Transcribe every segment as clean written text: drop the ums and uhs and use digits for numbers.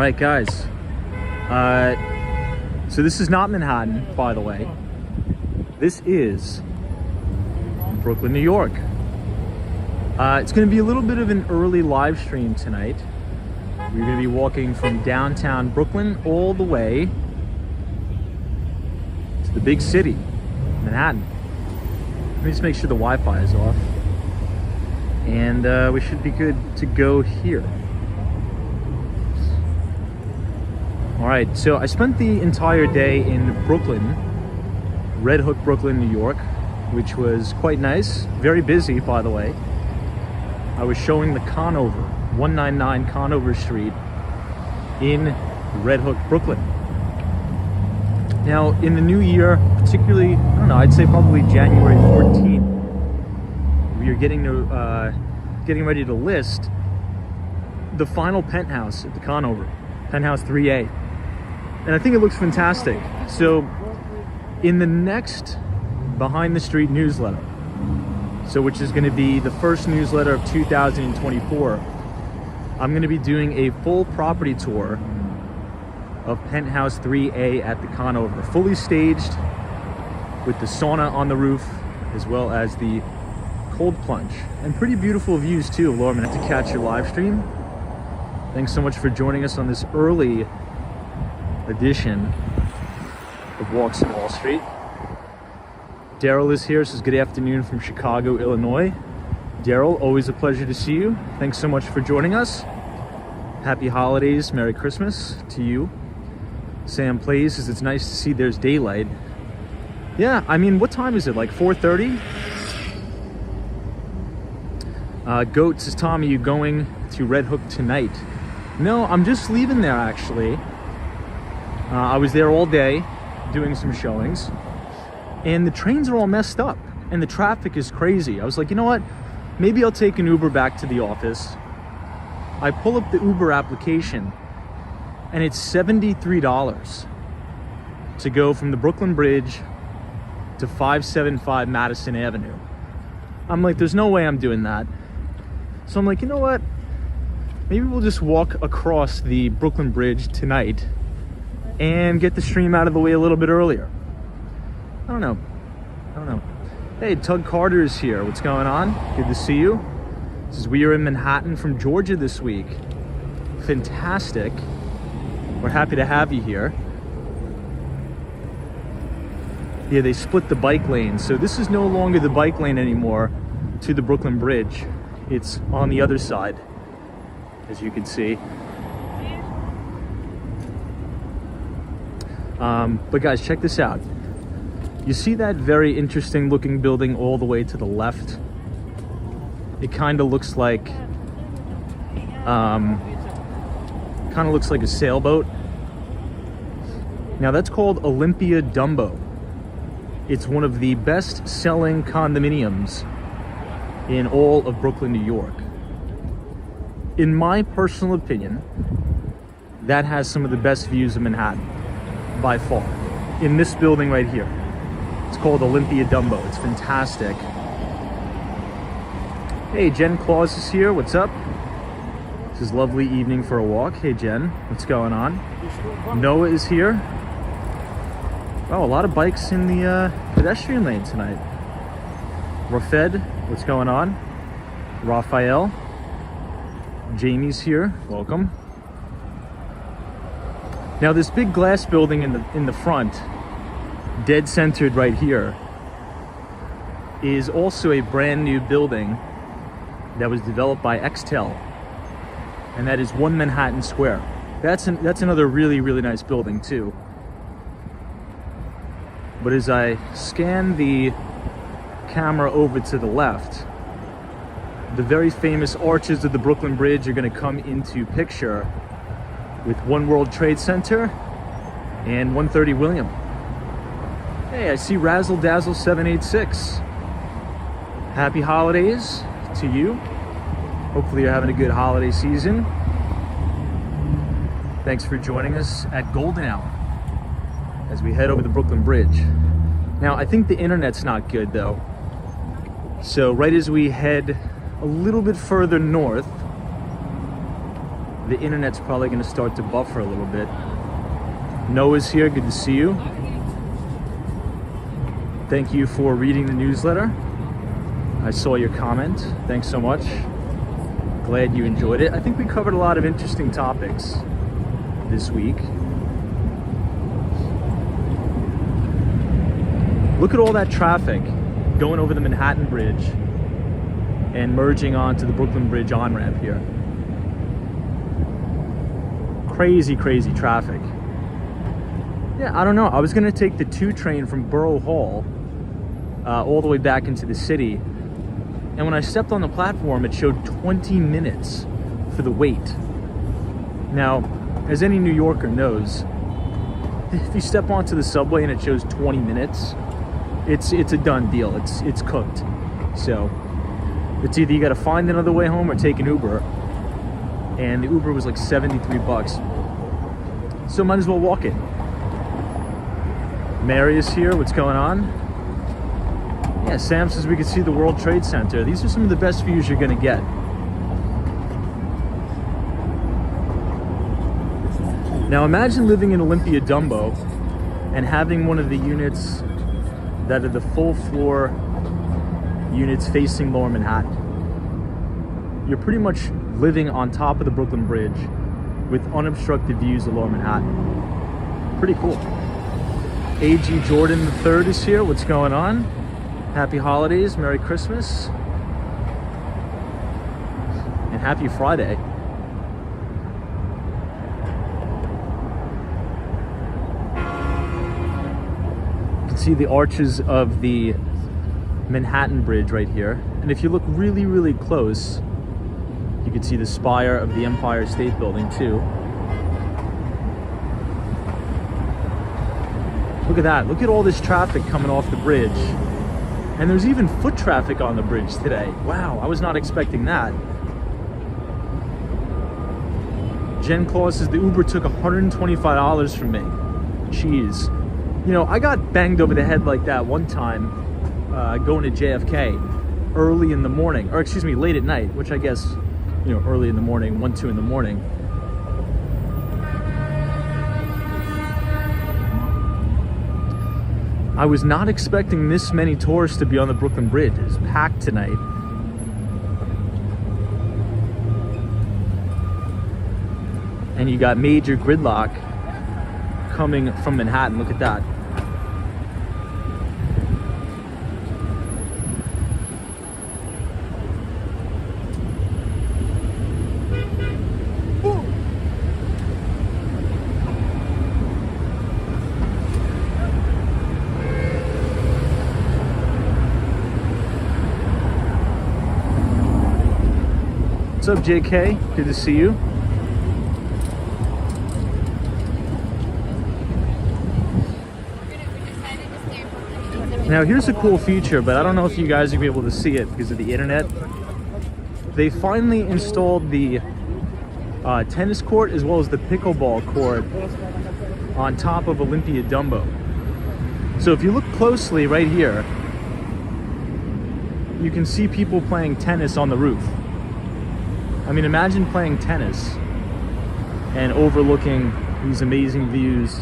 right, guys. So this is not Manhattan, by the way. This is Brooklyn, New York. It's going to be a little bit of an early live stream tonight. We're going to be walking from downtown Brooklyn all the way to the big city, Manhattan. Let me just make sure the Wi-Fi is off. And we should be good to go here. All right, so I spent the entire day in Brooklyn, Red Hook, Brooklyn, New York, which was quite nice. Very busy, by the way. I was showing the Conover, 199 Conover Street in Red Hook, Brooklyn. Now, in the new year, particularly, I don't know, I'd say probably January 14th, we are getting ready to list the final penthouse at the Conover, Penthouse 3A. And I think it looks fantastic. So, in the next Behind the Street newsletter, which is going to be the first newsletter of 2024, I'm going to be doing a full property tour of Penthouse 3A at the Conover, fully staged with the sauna on the roof, as well as the cold plunge, and pretty beautiful views too. Laura, I'm going to have to catch your live stream. Thanks so much for joining us on this early edition of Walks on Wall Street. Daryl is here, says good afternoon from Chicago, Illinois. Daryl, always a pleasure to see you. Thanks so much for joining us. Happy holidays, Merry Christmas to you. Sam Plays says it's nice to see there's daylight. Yeah, I mean, what time is it, like 4:30? Goat says, Tom, are you going to Red Hook tonight? No, I'm just leaving there actually. I was there all day doing some showings, and the trains are all messed up and the traffic is crazy. I was like, you know what? Maybe I'll take an Uber back to the office. I pull up the Uber application and it's $73 to go from the Brooklyn Bridge to 575 Madison Avenue. I'm like, there's no way I'm doing that. So I'm like, you know what? Maybe we'll just walk across the Brooklyn Bridge tonight and get the stream out of the way a little bit earlier. I don't know. Hey, Tug Carter is here. What's going on? Good to see you. This is, we are in Manhattan from Georgia this week. Fantastic. We're happy to have you here. Yeah, they split the bike lane. So this is no longer the bike lane anymore to the Brooklyn Bridge. It's on the other side, as you can see. But guys, check this out. You see that very interesting looking building all the way to the left? It kind of looks like a sailboat. Now that's called Olympia Dumbo. It's one of the best selling condominiums in all of Brooklyn, New York. In my personal opinion, that has some of the best views of Manhattan by far. In this building right here. It's called Olympia Dumbo. It's fantastic. Hey, Jen Claus is here. What's up? This is lovely evening for a walk. Hey, Jen. What's going on? Noah is here. Oh, a lot of bikes in the pedestrian lane tonight. Rafed, what's going on? Raphael. Jamie's here. Welcome. Now, this big glass building in the front, dead centered right here, is also a brand new building that was developed by Extel, and that is 1 Manhattan Square. That's another really, really nice building too. But as I scan the camera over to the left, the very famous arches of the Brooklyn Bridge are going to come into picture with One World Trade Center and 130 William. Hey, I see Razzle Dazzle 786. Happy holidays to you. Hopefully you're having a good holiday season. Thanks for joining us at Golden Hour as we head over the Brooklyn Bridge. Now, I think the internet's not good though. So right as we head a little bit further north, the internet's probably going to start to buffer a little bit. Noah's here, good to see you. Thank you for reading the newsletter. I saw your comment. Thanks so much. Glad you enjoyed it. I think we covered a lot of interesting topics this week. Look at all that traffic going over the Manhattan Bridge and merging onto the Brooklyn Bridge on-ramp here. Crazy, crazy traffic. Yeah, I don't know. I was gonna take the 2 train from Borough Hall all the way back into the city. And when I stepped on the platform, it showed 20 minutes for the wait. Now, as any New Yorker knows, if you step onto the subway and it shows 20 minutes, it's a done deal. It's cooked. So it's either you got to find another way home or take an Uber. And the Uber was like 73 bucks. So might as well walk it. Mary is here. What's going on? Yeah, Sam says we can see the World Trade Center. These are some of the best views you're going to get. Now imagine living in Olympia Dumbo and having one of the units that are the full floor units facing Lower Manhattan. You're pretty much living on top of the Brooklyn Bridge with unobstructed views of Lower Manhattan. Pretty cool. A.G. Jordan III is here. What's going on? Happy holidays, Merry Christmas, and Happy Friday. You can see the arches of the Manhattan Bridge right here. And if you look really, really close, you can see the spire of the Empire State Building too. Look at that. Look at all this traffic coming off the bridge. And there's even foot traffic on the bridge today. Wow, I was not expecting that. Jen Claus says the Uber took $125 from me. Jeez. You know, I got banged over the head like that one time going to JFK early in the morning, or excuse me, late at night, which I guess, you know, early in the morning, 1, 2 in the morning. I was not expecting this many tourists to be on the Brooklyn Bridge. It's packed tonight. And you got major gridlock coming from Manhattan. Look at that. What's up, JK? Good to see you. Now here's a cool feature, but I don't know if you guys will be able to see it because of the internet. They finally installed the tennis court as well as the pickleball court on top of Olympia Dumbo. So if you look closely right here, you can see people playing tennis on the roof. I mean, imagine playing tennis and overlooking these amazing views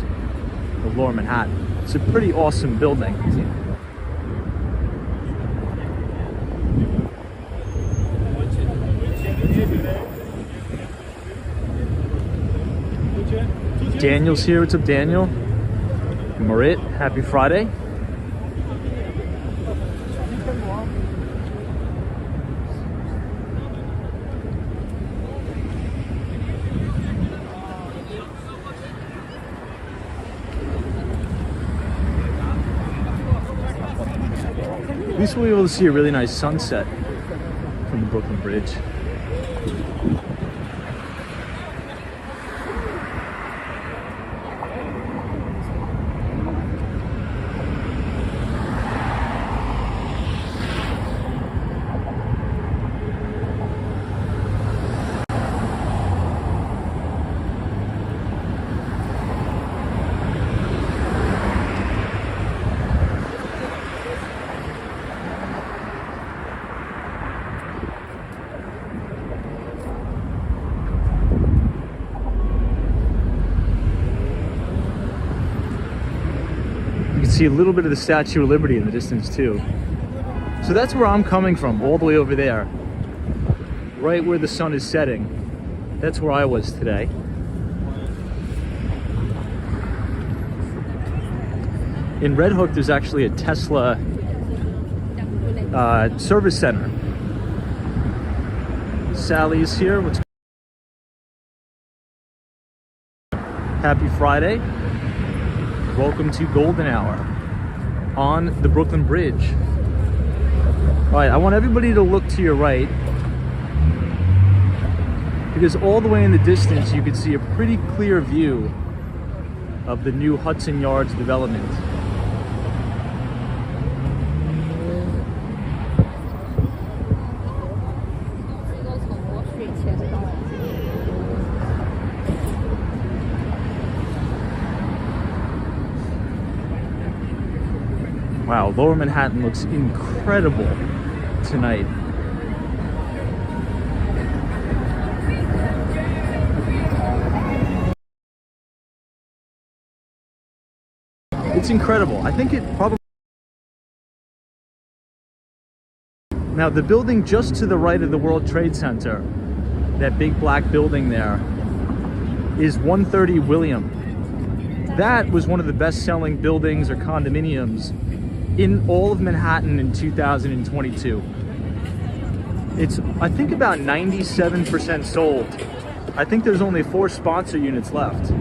of Lower Manhattan. It's a pretty awesome building. Daniel's here. What's up, Daniel? Marit, happy Friday. At least we'll be able to see a really nice sunset from the Brooklyn Bridge. can see a little bit of the Statue of Liberty in the distance too. So that's where I'm coming from, all the way over there. Right where the sun is setting. That's where I was today. In Red Hook, there's actually a Tesla service center. Sally's here. Happy Friday. Welcome to Golden Hour on the Brooklyn Bridge. All right, I want everybody to look to your right, because all the way in the distance you can see a pretty clear view of the new Hudson Yards development. Wow, Lower Manhattan looks incredible tonight. It's incredible. I think it probably... Now, the building just to the right of the World Trade Center, that big black building there, is 130 William. That was one of the best-selling buildings or condominiums in all of Manhattan in 2022. It's, I think, about 97% sold. I think there's only 4 sponsor units left.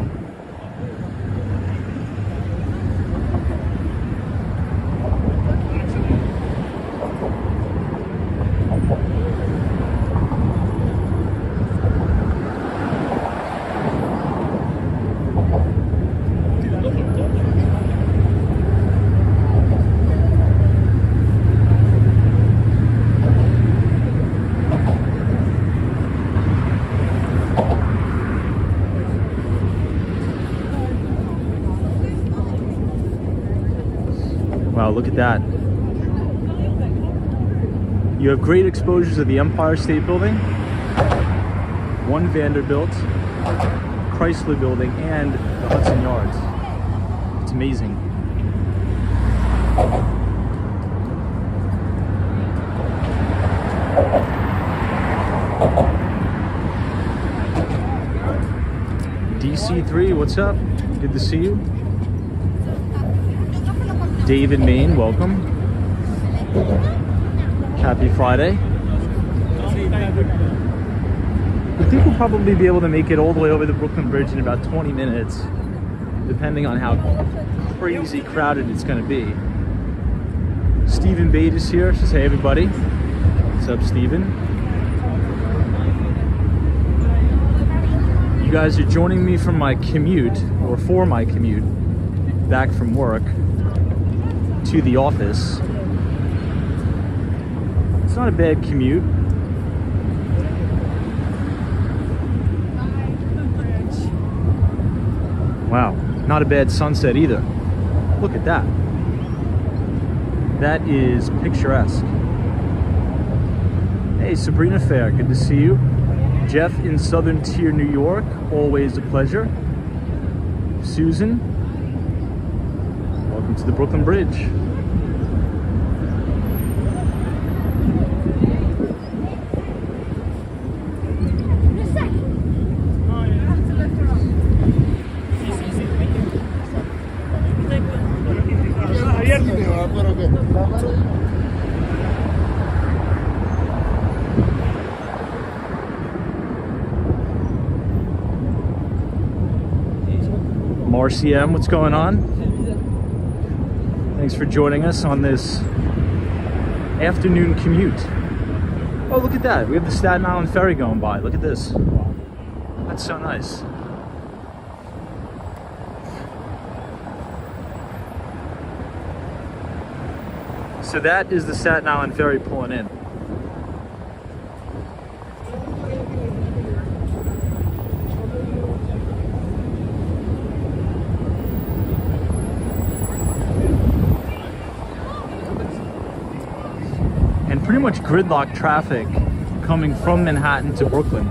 Wow, look at that. You have great exposures of the Empire State Building, One Vanderbilt, Chrysler Building, and the Hudson Yards. It's amazing. DC3, what's up? Good to see you. David Maine, welcome. Happy Friday. I think we'll probably be able to make it all the way over the Brooklyn Bridge in about 20 minutes, depending on how crazy crowded it's going to be. Stephen Bate is here. Says, hey everybody. What's up, Stephen? You guys are joining me from my commute, or for my commute, back from work to the office. It's not a bad commute. Wow, not a bad sunset either. Look at that. That is picturesque. Hey, Sabrina Fair, good to see you. Jeff in Southern Tier, New York, always a pleasure. Susan, welcome to the Brooklyn Bridge. RCM, what's going on? Thanks for joining us on this afternoon commute. Oh, look at that. We have the Staten Island ferry going by. Look at this. That's so nice. So that is the Staten Island ferry pulling in. Pretty much gridlock traffic coming from Manhattan to Brooklyn.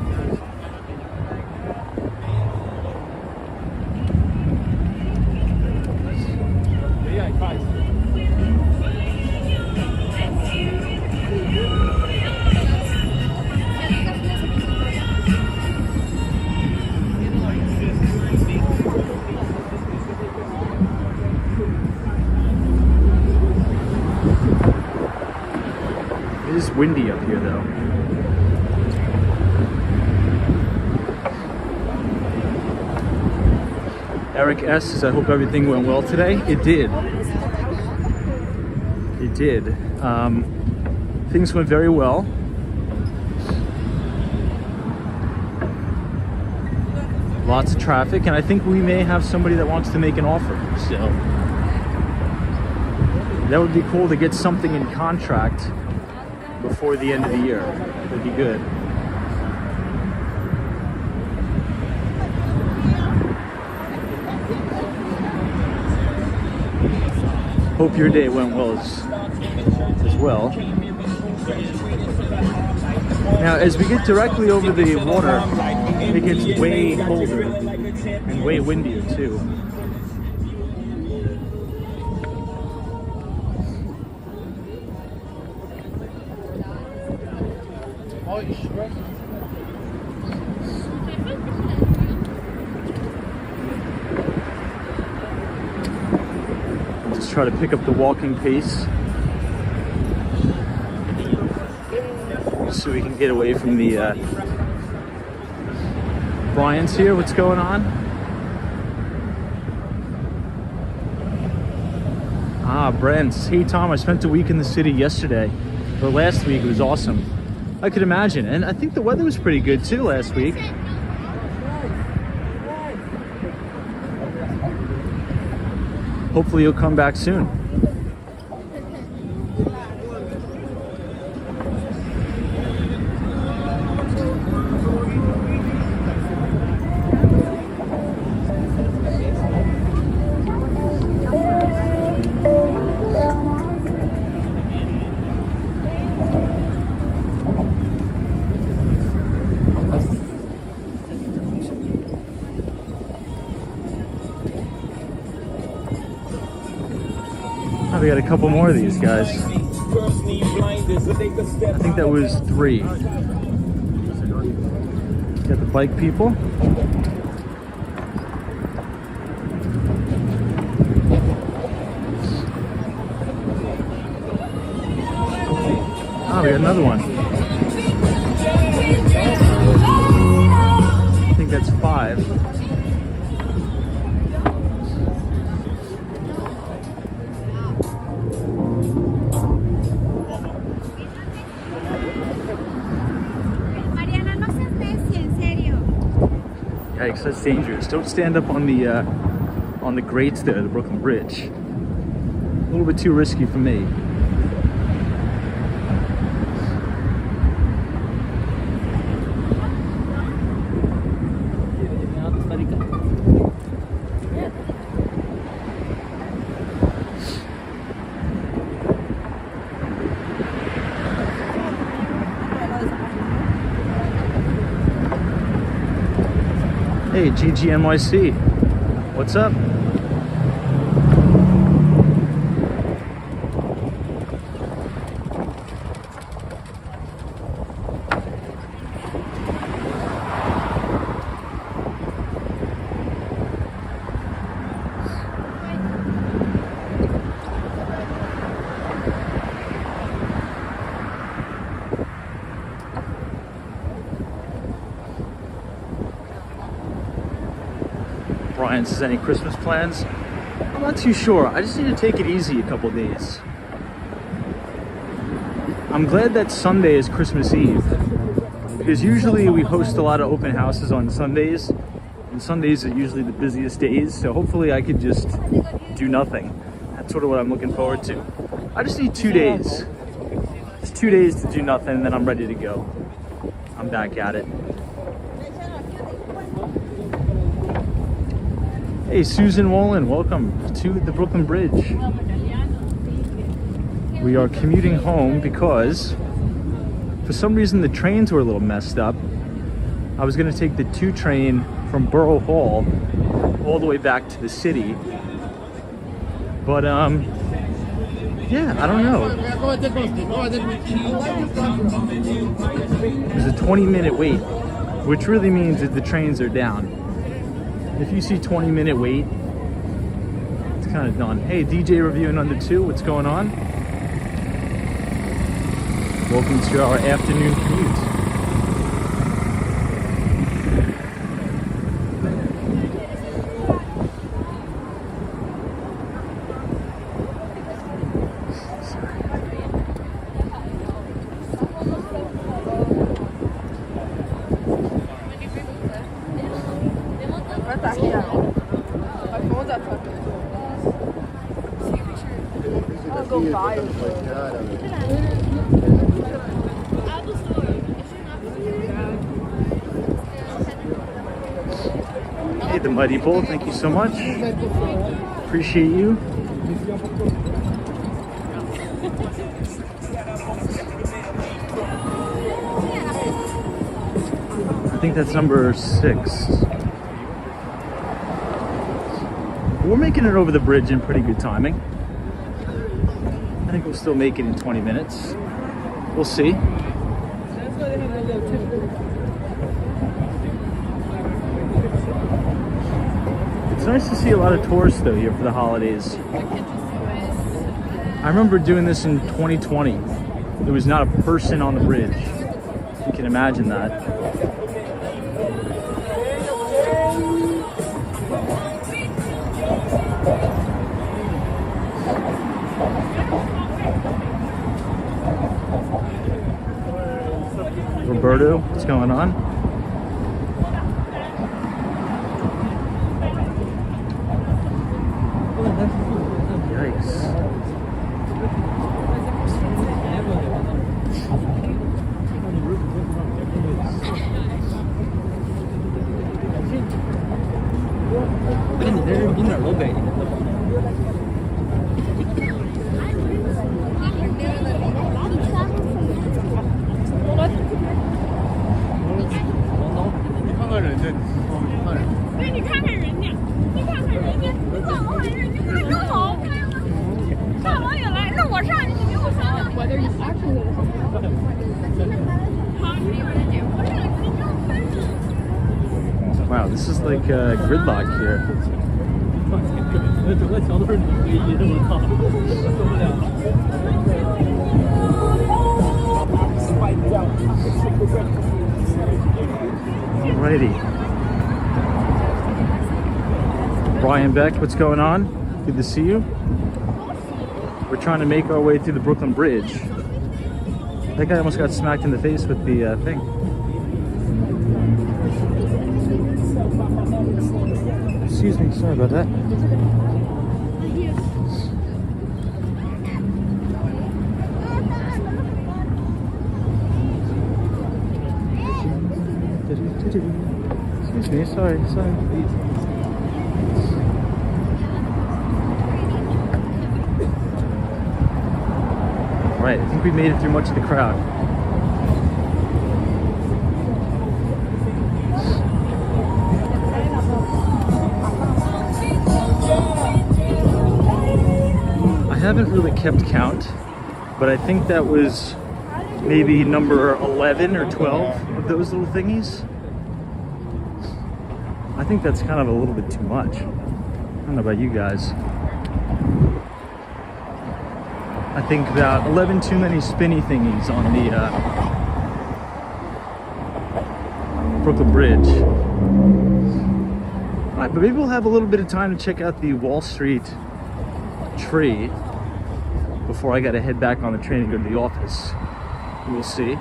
windy up here though. Eric S says, I hope everything went well today. It did. It did. Things went very well. Lots of traffic, and I think we may have somebody that wants to make an offer. So that would be cool to get something in contract before the end of the year. That'd be good. Hope your day went well as well. Now, as we get directly over the water, it gets way colder and way windier too. Just try to pick up the walking pace so we can get away from the Brian's here. What's going on? Brent. Hey Tom, I spent a week in the city yesterday, or last week. It was awesome. I could imagine, and I think the weather was pretty good too last week. Hopefully you'll come back soon. Oh, we got a couple more of these guys. I think that was 3. Got the bike people. Oh, we got another one. I think that's 5. Yikes, that's dangerous. Don't stand up on the grates there, the Brooklyn Bridge. A little bit too risky for me. Hey, GGNYC, what's up? Brian says, any Christmas plans? I'm not too sure. I just need to take it easy a couple days. I'm glad that Sunday is Christmas Eve, because usually we host a lot of open houses on Sundays, and Sundays are usually the busiest days, so hopefully I could just do nothing. That's sort of what I'm looking forward to. I just need 2 days. Just 2 days to do nothing, and then I'm ready to go. I'm back at it. Hey, Susan Wolin, welcome to the Brooklyn Bridge. We are commuting home because for some reason the trains were a little messed up. I was going to take the 2 train from Borough Hall all the way back to the city. But, yeah, I don't know. There's a 20-minute wait, which really means that the trains are down. If you see 20-minute wait, it's kind of done. Hey, DJ reviewing under 2, what's going on? Welcome to our afternoon commute. Hey, the Mighty Bull, thank you so much. Appreciate you. I think that's number 6. We're making it over the bridge in pretty good timing. I think we'll still make it in 20 minutes. We'll see. It's nice to see a lot of tourists though here for the holidays. I remember doing this in 2020. There was not a person on the bridge. You can imagine that. Roberto, what's going on? Yikes. Wow, this is like gridlock here. Alrighty. Brian Beck, what's going on? Good to see you. We're trying to make our way through the Brooklyn Bridge. That guy almost got smacked in the face with the thing. Excuse me, sorry about that. Excuse me, sorry. Right, I think we made it through much of the crowd. I haven't really kept count, but I think that was maybe number 11 or 12 of those little thingies. I think that's kind of a little bit too much. I don't know about you guys. I think about 11 too many spinny thingies on the Brooklyn Bridge. All right, but maybe we'll have a little bit of time to check out the Wall Street tree before I gotta head back on the train and go to the office. We'll see.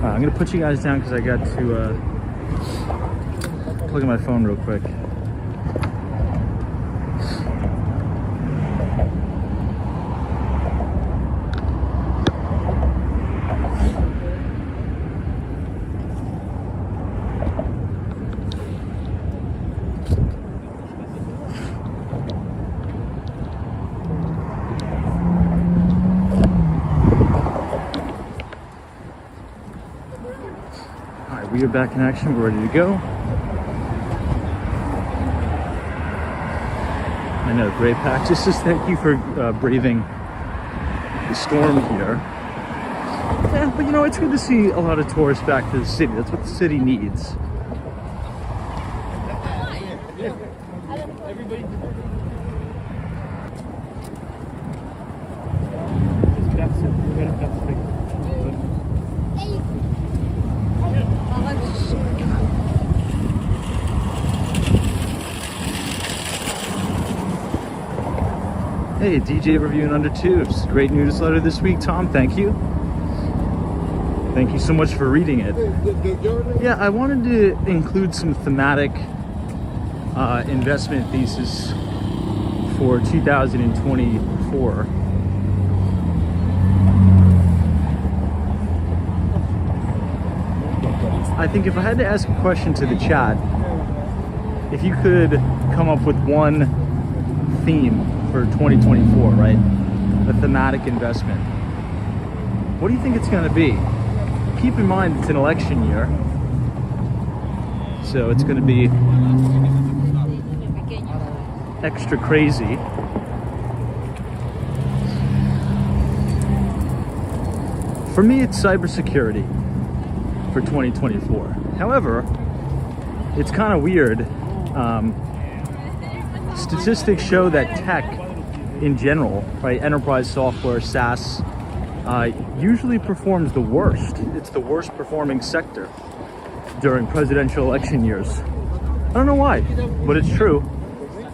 I'm gonna put you guys down because I got to plug in my phone real quick. studio back in action. We're ready to go. I know, great pack. Just thank you for braving the storm here. Yeah, but you know, it's good to see a lot of tourists back to the city. That's what the city needs. Hey, DJ reviewing under tubes. Great newsletter this week, Tom. Thank you. Thank you so much for reading it. Yeah, I wanted to include some thematic investment thesis for 2024. I think if I had to ask a question to the chat, if you could come up with one theme for 2024, right? A thematic investment. What do you think it's going to be? Keep in mind it's an election year, so it's going to be extra crazy. For me, it's cybersecurity for 2024. However, it's kind of weird. Statistics show that tech in general, right, enterprise software, SaaS, usually performs the worst. It's the worst performing sector during presidential election years. I don't know why, but it's true.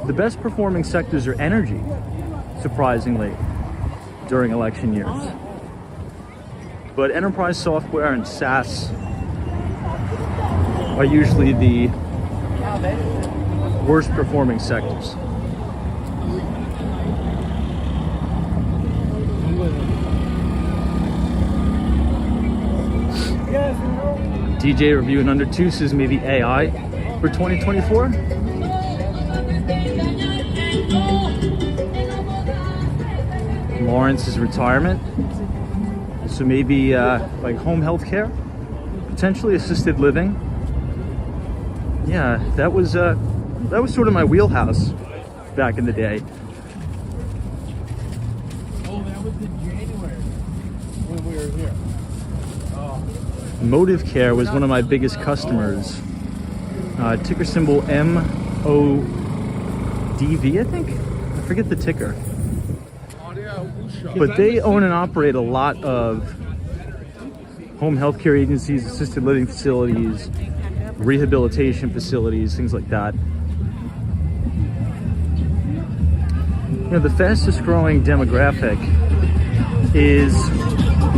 The best performing sectors are energy, surprisingly, during election years. But enterprise software and SaaS are usually the worst performing sectors. DJ reviewing under two says maybe AI for 2024. Lawrence's retirement. So maybe like home health care, potentially assisted living. Yeah, that was sort of my wheelhouse back in the day. Oh, that was in January when we were here. Motive Care was one of my biggest customers. Ticker symbol MODV, I think? I forget the ticker. But they own and operate a lot of home health care agencies, assisted living facilities, rehabilitation facilities, things like that. You know, the fastest growing demographic is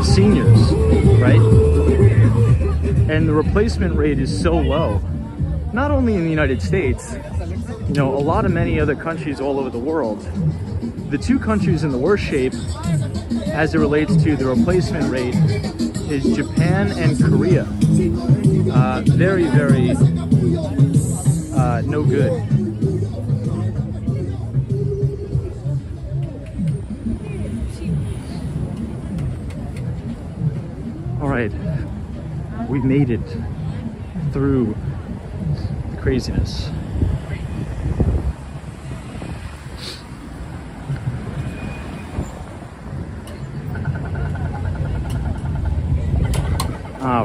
seniors, right? And the replacement rate is so low, not only in the United States, you know, many other countries all over the world. The two countries in the worst shape as it relates to the replacement rate is Japan and Korea. Very, very no good. All right, we've made it through the craziness.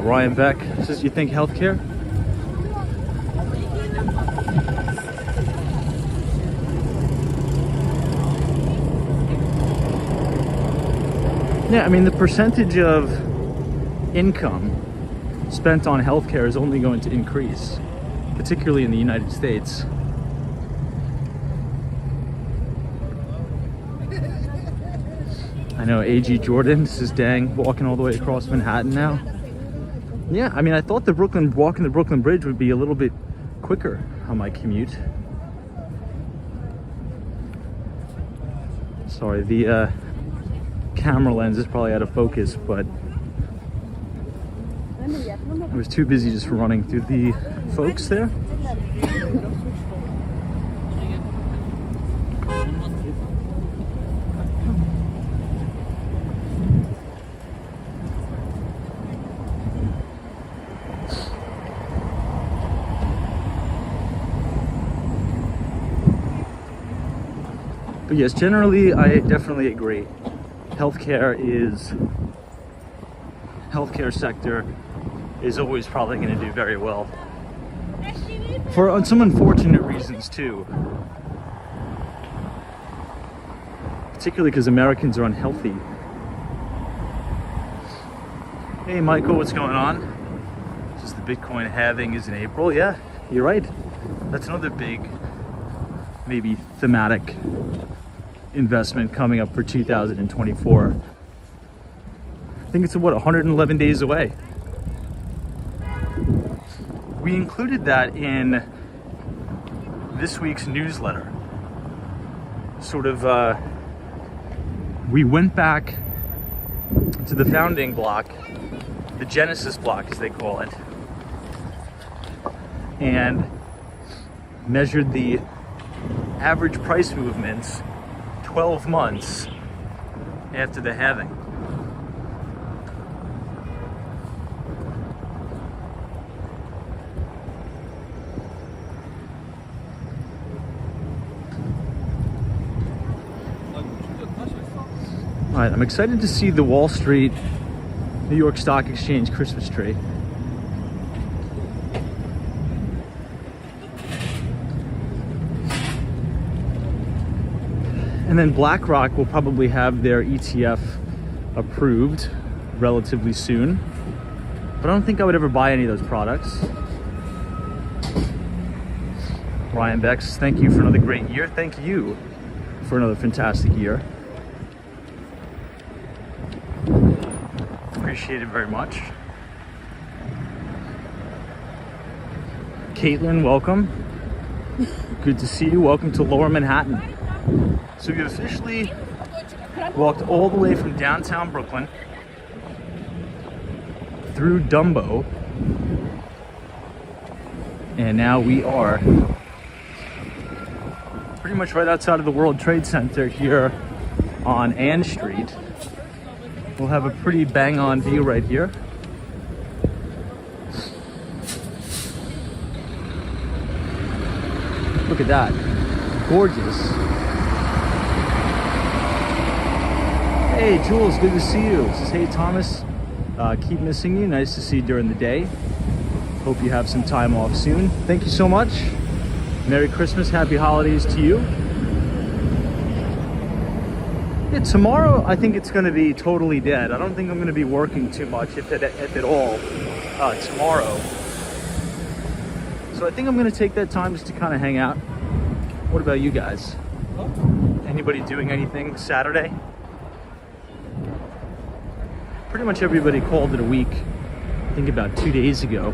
Ryan Beck says, you think healthcare? Yeah, I mean, the percentage of income spent on healthcare is only going to increase, particularly in the United States. I know AG Jordan says, dang, walking all the way across Manhattan now. Yeah, I mean, I thought walking the Brooklyn Bridge would be a little bit quicker on my commute. Sorry, the camera lens is probably out of focus, but I was too busy just running through the folks there. But yes, generally, I definitely agree. Healthcare sector is always probably going to do very well. For some unfortunate reasons too. Particularly because Americans are unhealthy. Hey Michael, what's going on? Just the Bitcoin halving is in April. Yeah, you're right. That's another big, maybe thematic investment coming up for 2024. I think it's what, 111 days away. We included that in this week's newsletter. Sort of, we went back to the founding block, the Genesis block as they call it, and measured the average price movements 12 months after the halving. All right, I'm excited to see the Wall Street, New York Stock Exchange Christmas tree. And then BlackRock will probably have their ETF approved relatively soon. But I don't think I would ever buy any of those products. Ryan Bex, thank you for another great year. Thank you for another fantastic year. Appreciate it very much. Caitlin, welcome. Good to see you. Welcome to Lower Manhattan. So we officially walked all the way from downtown Brooklyn through Dumbo, and now we are pretty much right outside of the World Trade Center here on Ann Street. We'll have a pretty bang-on view right here. Look at that. Gorgeous. Hey, Jules, good to see you. Says, hey, Thomas, keep missing you. Nice to see you during the day. Hope you have some time off soon. Thank you so much. Merry Christmas, happy holidays to you. Yeah, tomorrow, I think it's going to be totally dead. I don't think I'm going to be working too much, if at all, tomorrow. So I think I'm going to take that time just to kind of hang out. What about you guys? Anybody doing anything Saturday? Pretty much everybody called it a week, I think about 2 days ago.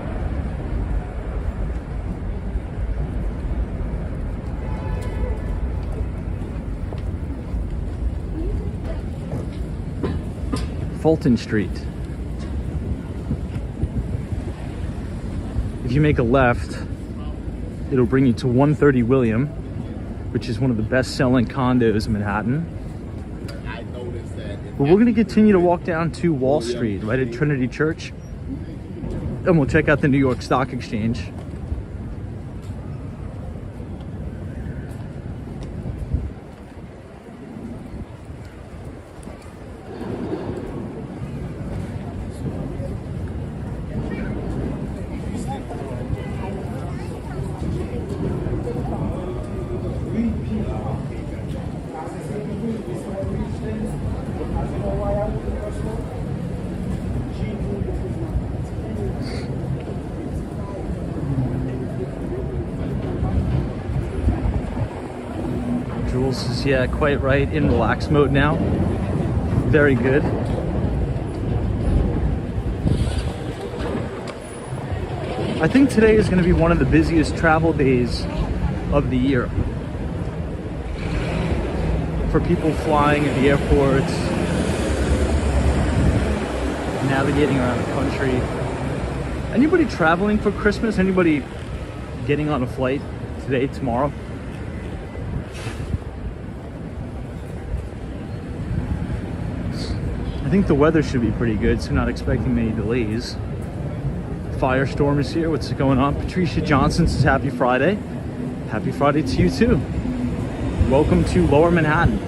Fulton Street. If you make a left, it'll bring you to 130 William, which is one of the best-selling condos in Manhattan. But we're going to continue to walk down to Wall Street, right at Trinity Church, and we'll check out the New York Stock Exchange. Jules is, yeah, quite right, in relax mode now. Very good. I think today is going to be one of the busiest travel days of the year. For people flying at the airports, navigating around the country. Anybody traveling for Christmas? Anybody getting on a flight today, tomorrow? I think the weather should be pretty good, so not expecting many delays. Firestorm is here. What's going on? Patricia Johnson says happy Friday. Happy Friday to you too. welcome to Lower Manhattan.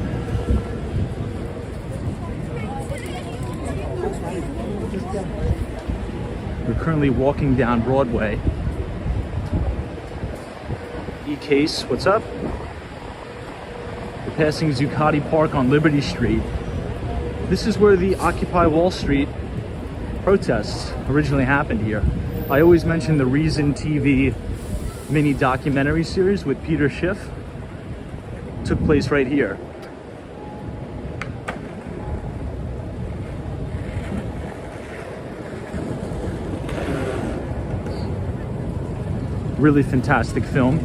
We're currently walking down Broadway. E-Case, what's up? We're passing Zuccotti Park on Liberty Street. This is where the Occupy Wall Street protests originally happened here. I always mention the Reason TV mini documentary series with Peter Schiff. Took place right here. Really fantastic film.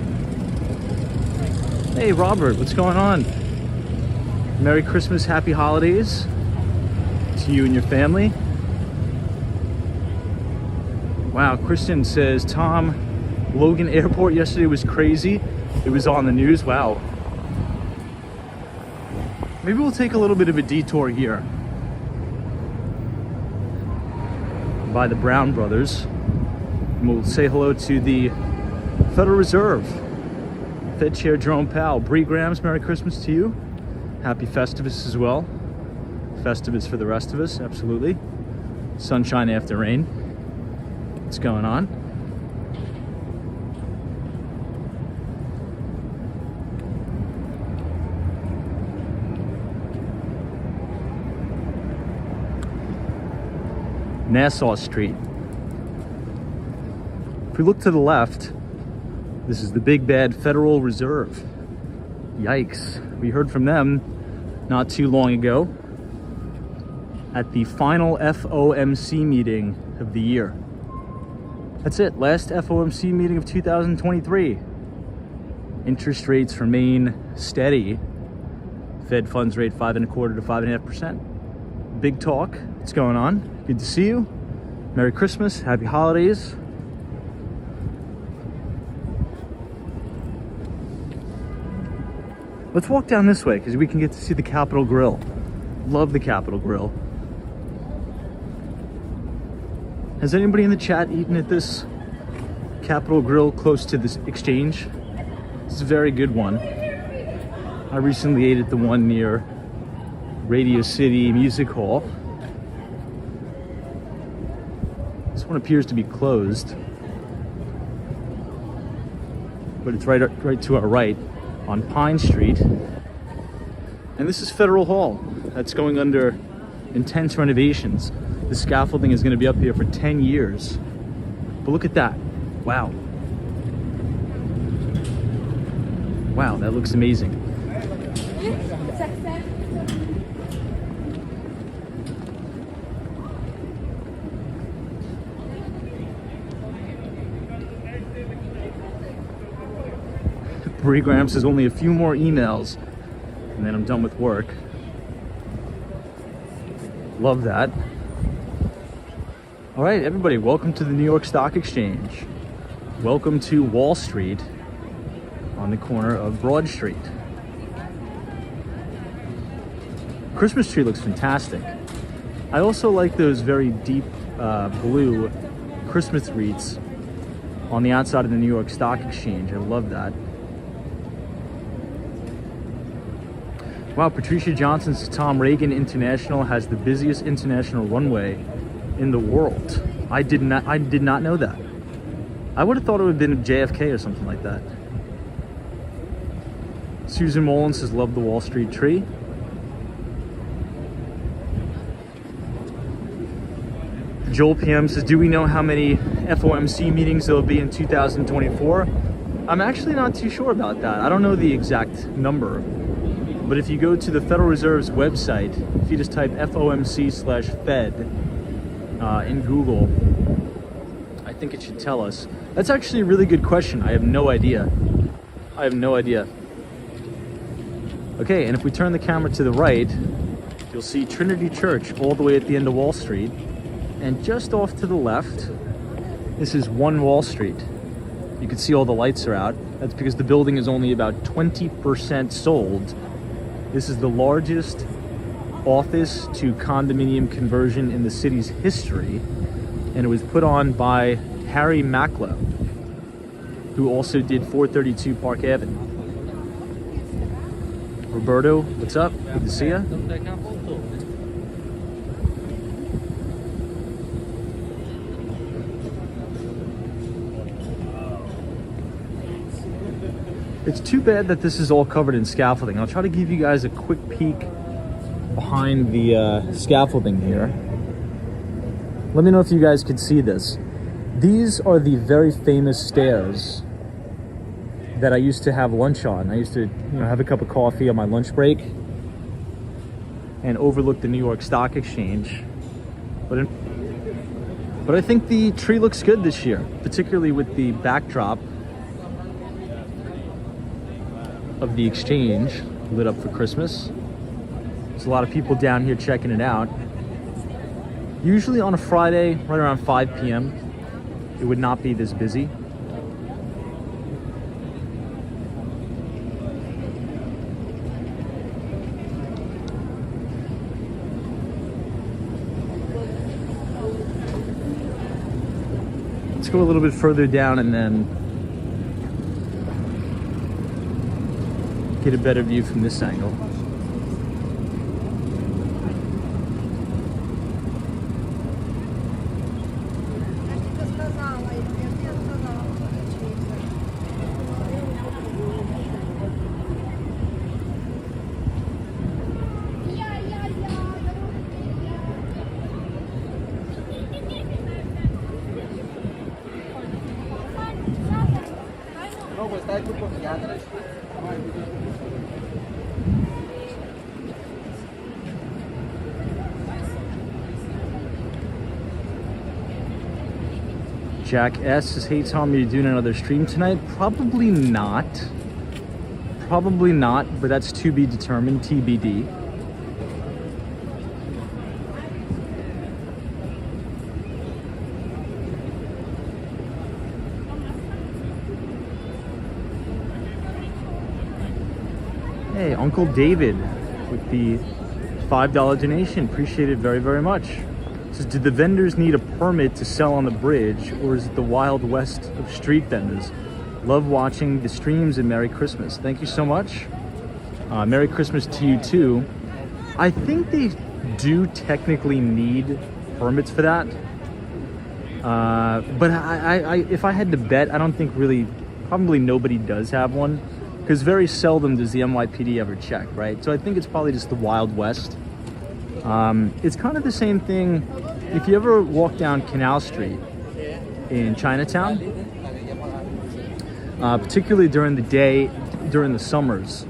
Hey Robert, what's going on? Merry Christmas, happy holidays to you and your family. Wow, Kristen says, Tom, Logan Airport yesterday was crazy. It was on the news. Wow. Maybe we'll take a little bit of a detour here by the Brown Brothers. And we'll say hello to the Federal Reserve. Fed Chair Jerome Powell. Bree Grams, Merry Christmas to you. Happy Festivus as well. Festivus for the rest of us, absolutely. Sunshine after rain. What's going on? Nassau Street. If we look to the left, this is the big bad Federal Reserve. Yikes. We heard from them not too long ago at the final FOMC meeting of the year. That's it, last FOMC meeting of 2023. Interest rates remain steady. Fed funds rate 5.25% to 5.5%. Big talk. What's going on? Good to see you. Merry Christmas, happy holidays. Let's walk down this way because we can get to see the Capitol Grill. Love the Capitol Grill. Has anybody in the chat eaten at this Capitol Grill close to this exchange? It's a very good one. I recently ate at the one near Radio City Music Hall. This one appears to be closed, but it's right to our right on Pine Street. And this is Federal Hall. That's going under intense renovations. The scaffolding is going to be up here for 10 years. But look at that. Wow. Wow, that looks amazing. Bree Graham says only a few more emails and then I'm done with work. Love that. All right, everybody, welcome to the New York Stock Exchange. Welcome to Wall Street on the corner of Broad Street. Christmas tree looks fantastic. I also like those very deep blue Christmas wreaths on the outside of the New York Stock Exchange. I love that. Wow, Patricia Johnson says Tom Reagan International has the busiest international runway in the world. I did not know that. I would have thought it would have been JFK or something like that. Susan Mullen says love the Wall Street tree. Joel PM says, do we know how many FOMC meetings there will be in 2024? I'm actually not too sure about that. I don't know the exact number. But if you go to the Federal Reserve's website, if you just type FOMC/Fed in Google, I think it should tell us. That's actually a really good question. I have no idea. Okay, and if we turn the camera to the right, you'll see Trinity Church all the way at the end of Wall Street. And just off to the left, this is One Wall Street. You can see all the lights are out. That's because the building is only about 20% sold. This is the largest office to condominium conversion in the city's history, and it was put on by Harry Macklow, who also did 432 Park Avenue. Roberto, what's up? Good to see ya. It's too bad that this is all covered in scaffolding. I'll try to give you guys a quick peek behind the scaffolding here. Let me know if you guys could see this. These are the very famous stairs that I used to have lunch on. I used to, have a cup of coffee on my lunch break and overlook the New York Stock Exchange. But I think the tree looks good this year, particularly with the backdrop of the exchange lit up for Christmas. There's a lot of people down here checking it out. Usually on a Friday, right around 5 p.m., it would not be this busy. Let's go a little bit further down and then get a better view from this angle. Jack S says, hey Tom, are you doing another stream tonight? Probably not. Probably not, but that's to be determined, TBD. Hey, Uncle David with the $5 donation. Appreciate it very, very much. Says, did the vendors need a permit to sell on the bridge, or is it the Wild West of street vendors? Love watching the streams and Merry Christmas. Thank you so much. Merry Christmas to you too. I think they do technically need permits for that. But I if I had to bet, I don't think really, probably nobody does have one, because very seldom does the NYPD ever check, right? So I think it's probably just the Wild West. It's kind of the same thing if you ever walk down Canal Street in Chinatown, particularly during the day, during the summers.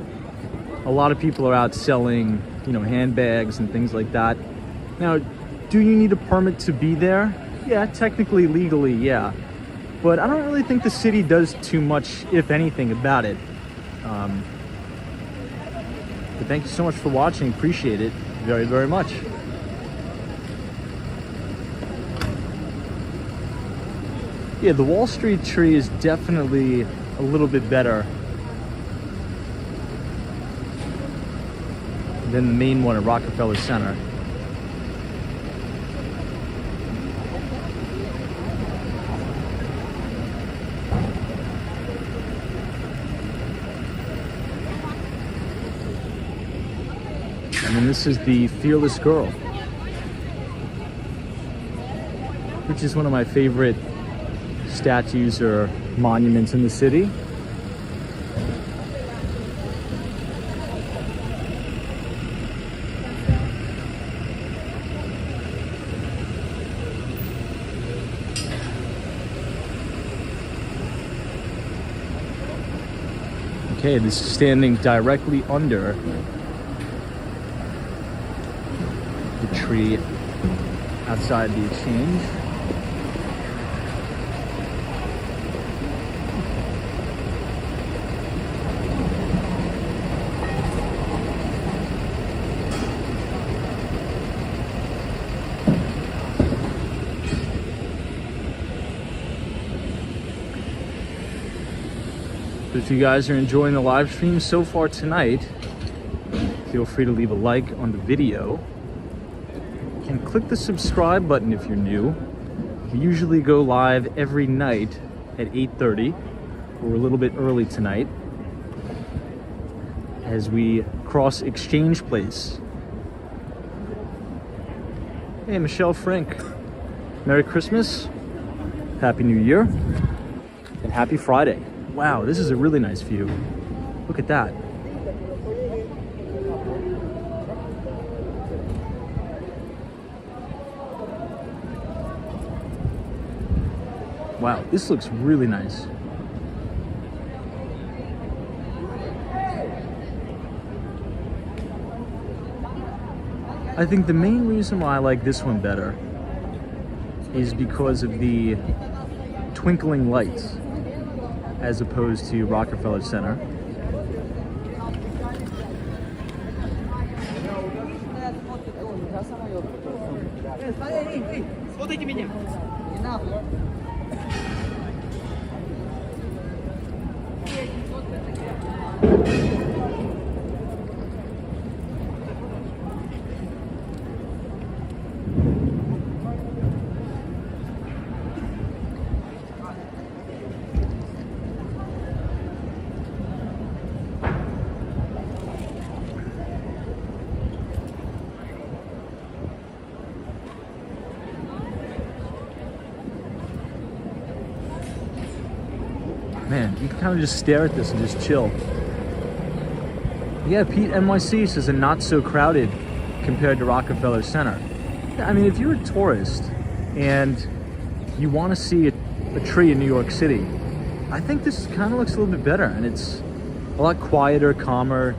A lot of people are out selling, handbags and things like that. Now, do you need a permit to be there? Yeah, technically, legally, yeah. But I don't really think the city does too much, if anything, about it. But thank you so much for watching. Appreciate it very, very much. Yeah, the Wall Street tree is definitely a little bit better than the main one at Rockefeller Center. And then this is the Fearless Girl, which is one of my favorite statues or monuments in the city. Okay, this is standing directly under the tree outside the exchange. If you guys are enjoying the live stream so far tonight, feel free to leave a like on the video and click the subscribe button if you're new. We usually go live every night at 8:30. We're a little bit early tonight. as we cross Exchange Place. Hey, Michelle Frank. Merry Christmas, Happy New Year, and Happy Friday. Wow, this is a really nice view. Look at that. Wow, this looks really nice. I think the main reason why I like this one better is because of the twinkling lights as opposed to Rockefeller Center. Man, you can kind of just stare at this and just chill. Yeah, Pete NYC says a not so crowded compared to Rockefeller Center. I mean, if you're a tourist and you want to see a tree in New York City, I think this kind of looks a little bit better, and it's a lot quieter, calmer.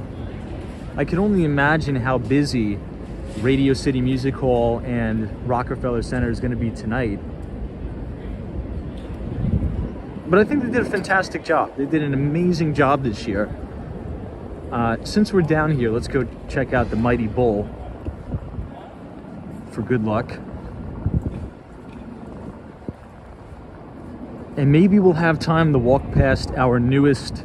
I can only imagine how busy Radio City Music Hall and Rockefeller Center is going to be tonight. But I think they did a fantastic job. They did an amazing job this year. Since we're down here, let's go check out the Mighty Bull for good luck. And maybe we'll have time to walk past our newest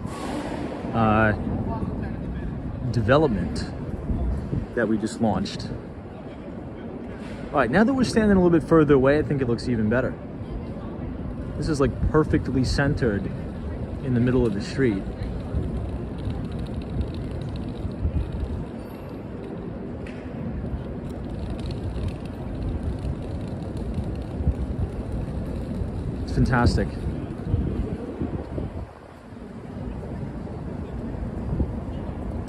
development that we just launched. All right, now that we're standing a little bit further away, I think it looks even better. This is like perfectly centered in the middle of the street. It's fantastic.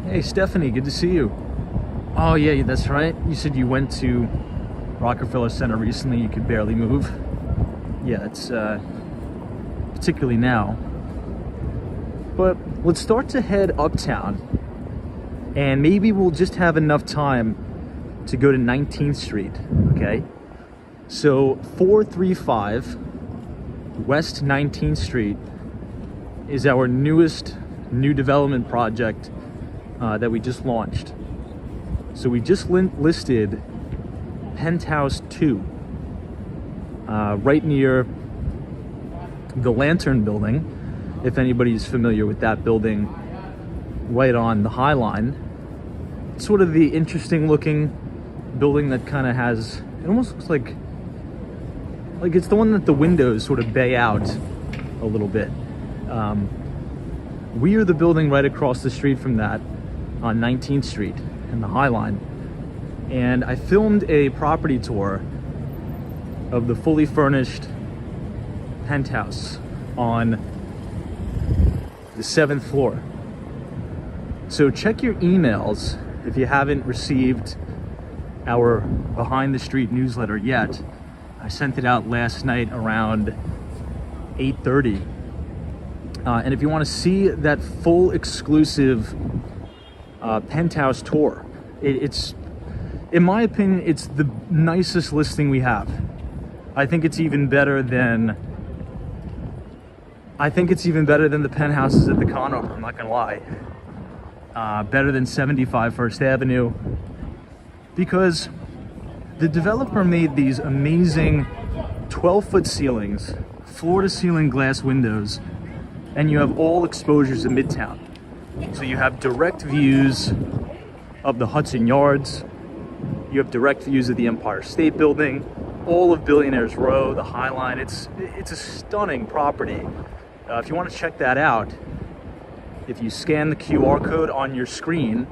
Hey Stephanie, good to see you. Oh yeah, that's right. You said you went to Rockefeller Center recently. You could barely move. Yeah, it's particularly now. But let's start to head uptown, and maybe we'll just have enough time to go to 19th Street, okay? So 435 West 19th Street is our new development project that we just launched. So we just listed Penthouse 2 right near the Lantern Building, if anybody's familiar with that building, right on the High Line. It's sort of the interesting looking building that kind of has, it almost looks like it's the one that the windows sort of bay out a little bit. We are the building right across the street from that on 19th Street in the High Line. And I filmed a property tour of the fully furnished penthouse on the 7th floor. So check your emails if you haven't received our Behind the Street newsletter yet. I sent it out last night around 8:30. And if you want to see that full exclusive penthouse tour, it's, in my opinion, it's the nicest listing we have. I think it's even better than the penthouses at the Conover, I'm not gonna lie. Better than 75 First Avenue, because the developer made these amazing 12-foot ceilings, floor-to-ceiling glass windows, and you have all exposures of Midtown. So you have direct views of the Hudson Yards, you have direct views of the Empire State Building, all of Billionaires Row, the High Line. It's a stunning property. If you want to check that out, If you scan the QR code on your screen,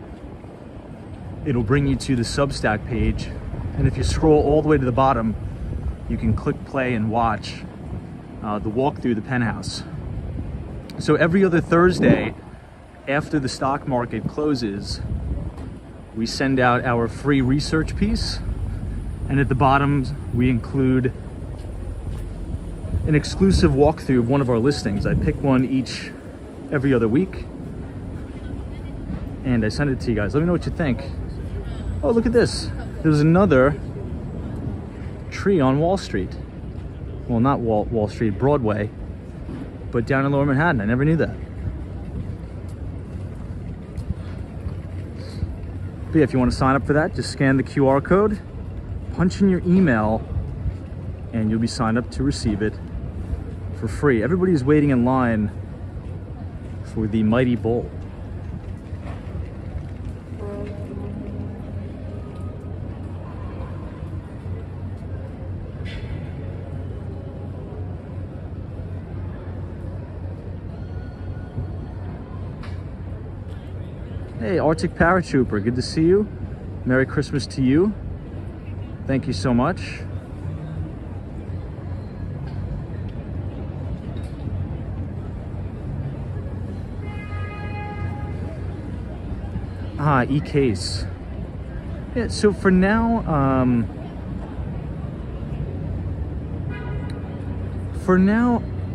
it'll bring you to the Substack page. And if you scroll all the way to the bottom, you can click play and watch the walk through the penthouse. So every other Thursday after the stock market closes, we send out our free research piece, and at the bottom we include an exclusive walkthrough of one of our listings. I pick one every other week, and I send it to you guys. Let me know what you think. Oh, look at this. There's another tree on Wall Street. Well, not Wall Street, Broadway, but down in Lower Manhattan. I never knew that. But yeah, if you want to sign up for that, just scan the QR code, punch in your email, and you'll be signed up to receive it for free. Everybody's waiting in line for the Mighty Bowl. Hey, Arctic Paratrooper, good to see you. Merry Christmas to you. Thank you so much. E-case. Yeah, so for now,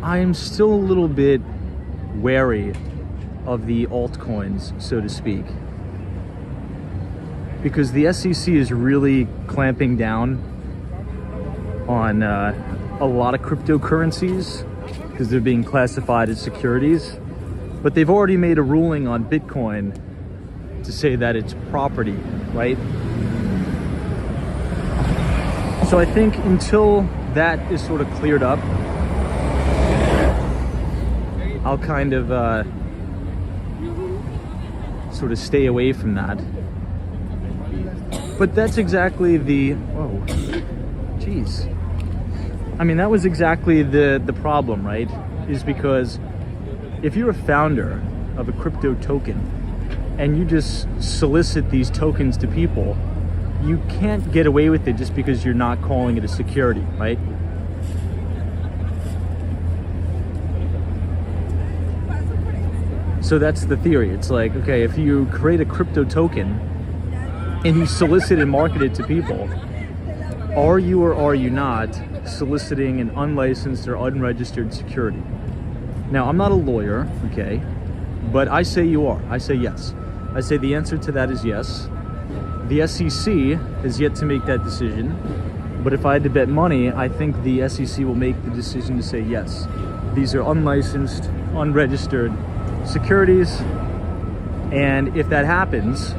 I am still a little bit wary of the altcoins, so to speak, because the SEC is really clamping down on a lot of cryptocurrencies because they're being classified as securities. But they've already made a ruling on Bitcoin to say that it's property, right? So I think until that is sort of cleared up, I'll kind of sort of stay away from that. But that's exactly whoa, jeez. I mean, that was exactly the problem, right? Is because if you're a founder of a crypto token and you just solicit these tokens to people, you can't get away with it just because you're not calling it a security, right? So that's the theory. It's like, okay, if you create a crypto token and you solicit and market it to people, are you or are you not soliciting an unlicensed or unregistered security? Now, I'm not a lawyer, okay, but I say you are. I say yes. I say the answer to that is yes. The SEC has yet to make that decision, but if I had to bet money, I think the SEC will make the decision to say yes. These are unlicensed, unregistered securities, and if that happens,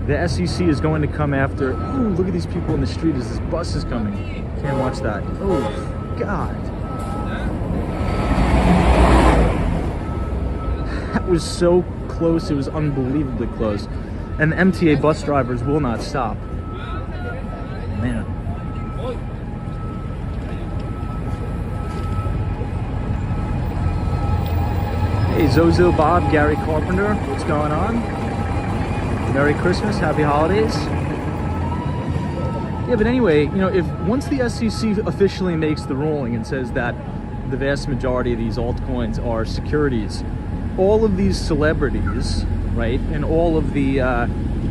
the SEC is going to come after. Ooh, look at these people in the street as this bus is coming. Can't watch that. Oh, God. That was so close. It was unbelievably close. And the MTA bus drivers will not stop. Man. Hey, Zozo, Bob, Gary Carpenter, what's going on? Merry Christmas, Happy Holidays. Yeah, but anyway, you know, if once the SEC officially makes the ruling and says that the vast majority of these altcoins are securities, all of these celebrities, right, and all of the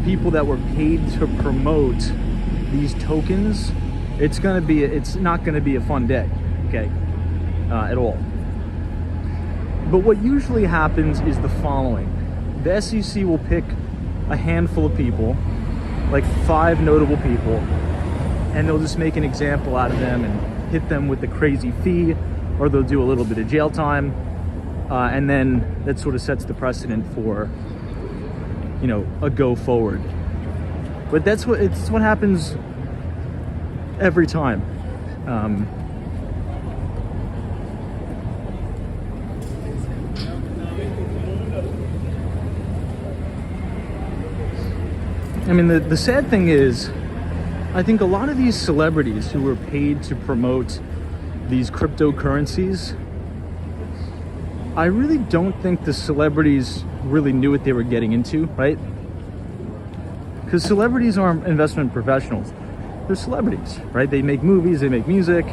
people that were paid to promote these tokens, it's not gonna be a fun day, okay, at all. But what usually happens is the following. The SEC will pick a handful of people, like 5 notable people, and they'll just make an example out of them and hit them with a crazy fee, or they'll do a little bit of jail time, and then that sort of sets the precedent for, you know, a go forward. But it's what happens every time. I mean, the sad thing is, I think a lot of these celebrities who were paid to promote these cryptocurrencies, I really don't think the celebrities really knew what they were getting into, right? Because celebrities aren't investment professionals. They're celebrities, right? They make movies, they make music,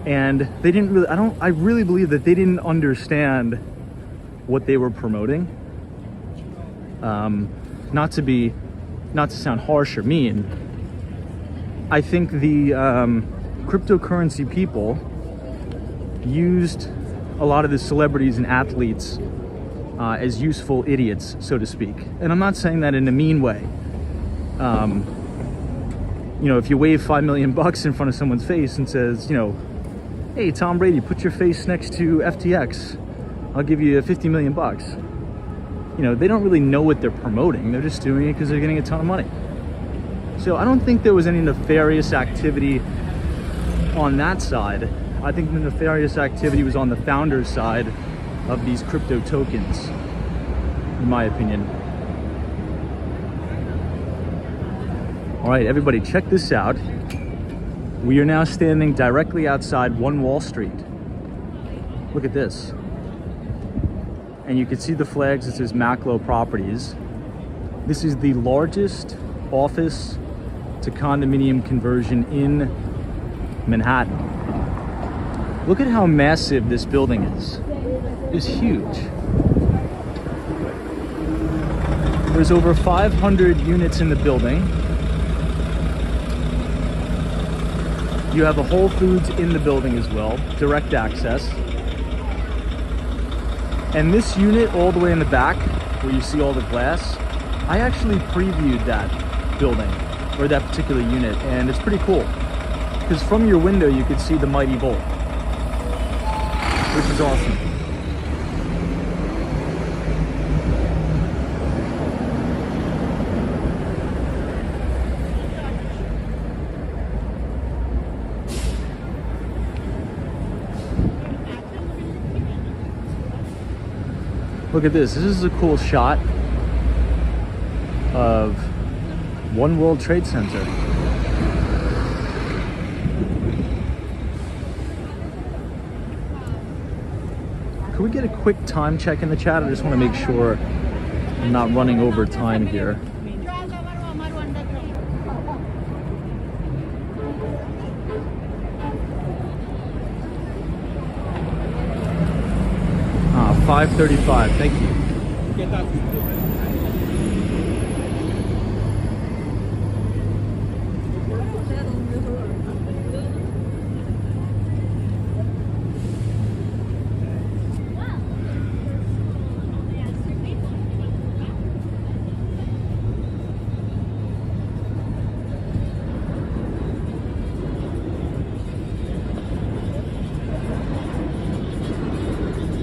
and they didn't really, I really believe that they didn't understand what they were promoting. Not to sound harsh or mean, I think the cryptocurrency people used a lot of the celebrities and athletes as useful idiots, so to speak. And I'm not saying that in a mean way. You know, if you wave $5 million in front of someone's face and says, you know, hey, Tom Brady, put your face next to FTX, I'll give you $50 million. You know, they don't really know what they're promoting. They're just doing it because they're getting a ton of money. So I don't think there was any nefarious activity on that side. I think the nefarious activity was on the founder's side of these crypto tokens, in my opinion. All right, everybody, check this out. We are now standing directly outside One Wall Street. Look at this. And you can see the flags that says Maclo Properties. This is the largest office to condominium conversion in Manhattan. Look at how massive this building is. It's huge. There's over 500 units in the building. You have a Whole Foods in the building as well, direct access. And this unit all the way in the back, where you see all the glass, I actually previewed that building, or that particular unit, and it's pretty cool. Because from your window, you could see the mighty vault, which is awesome. Look at this. This is a cool shot of One World Trade Center. Could we get a quick time check in the chat? I just want to make sure I'm not running over time here. 5:35. Thank you.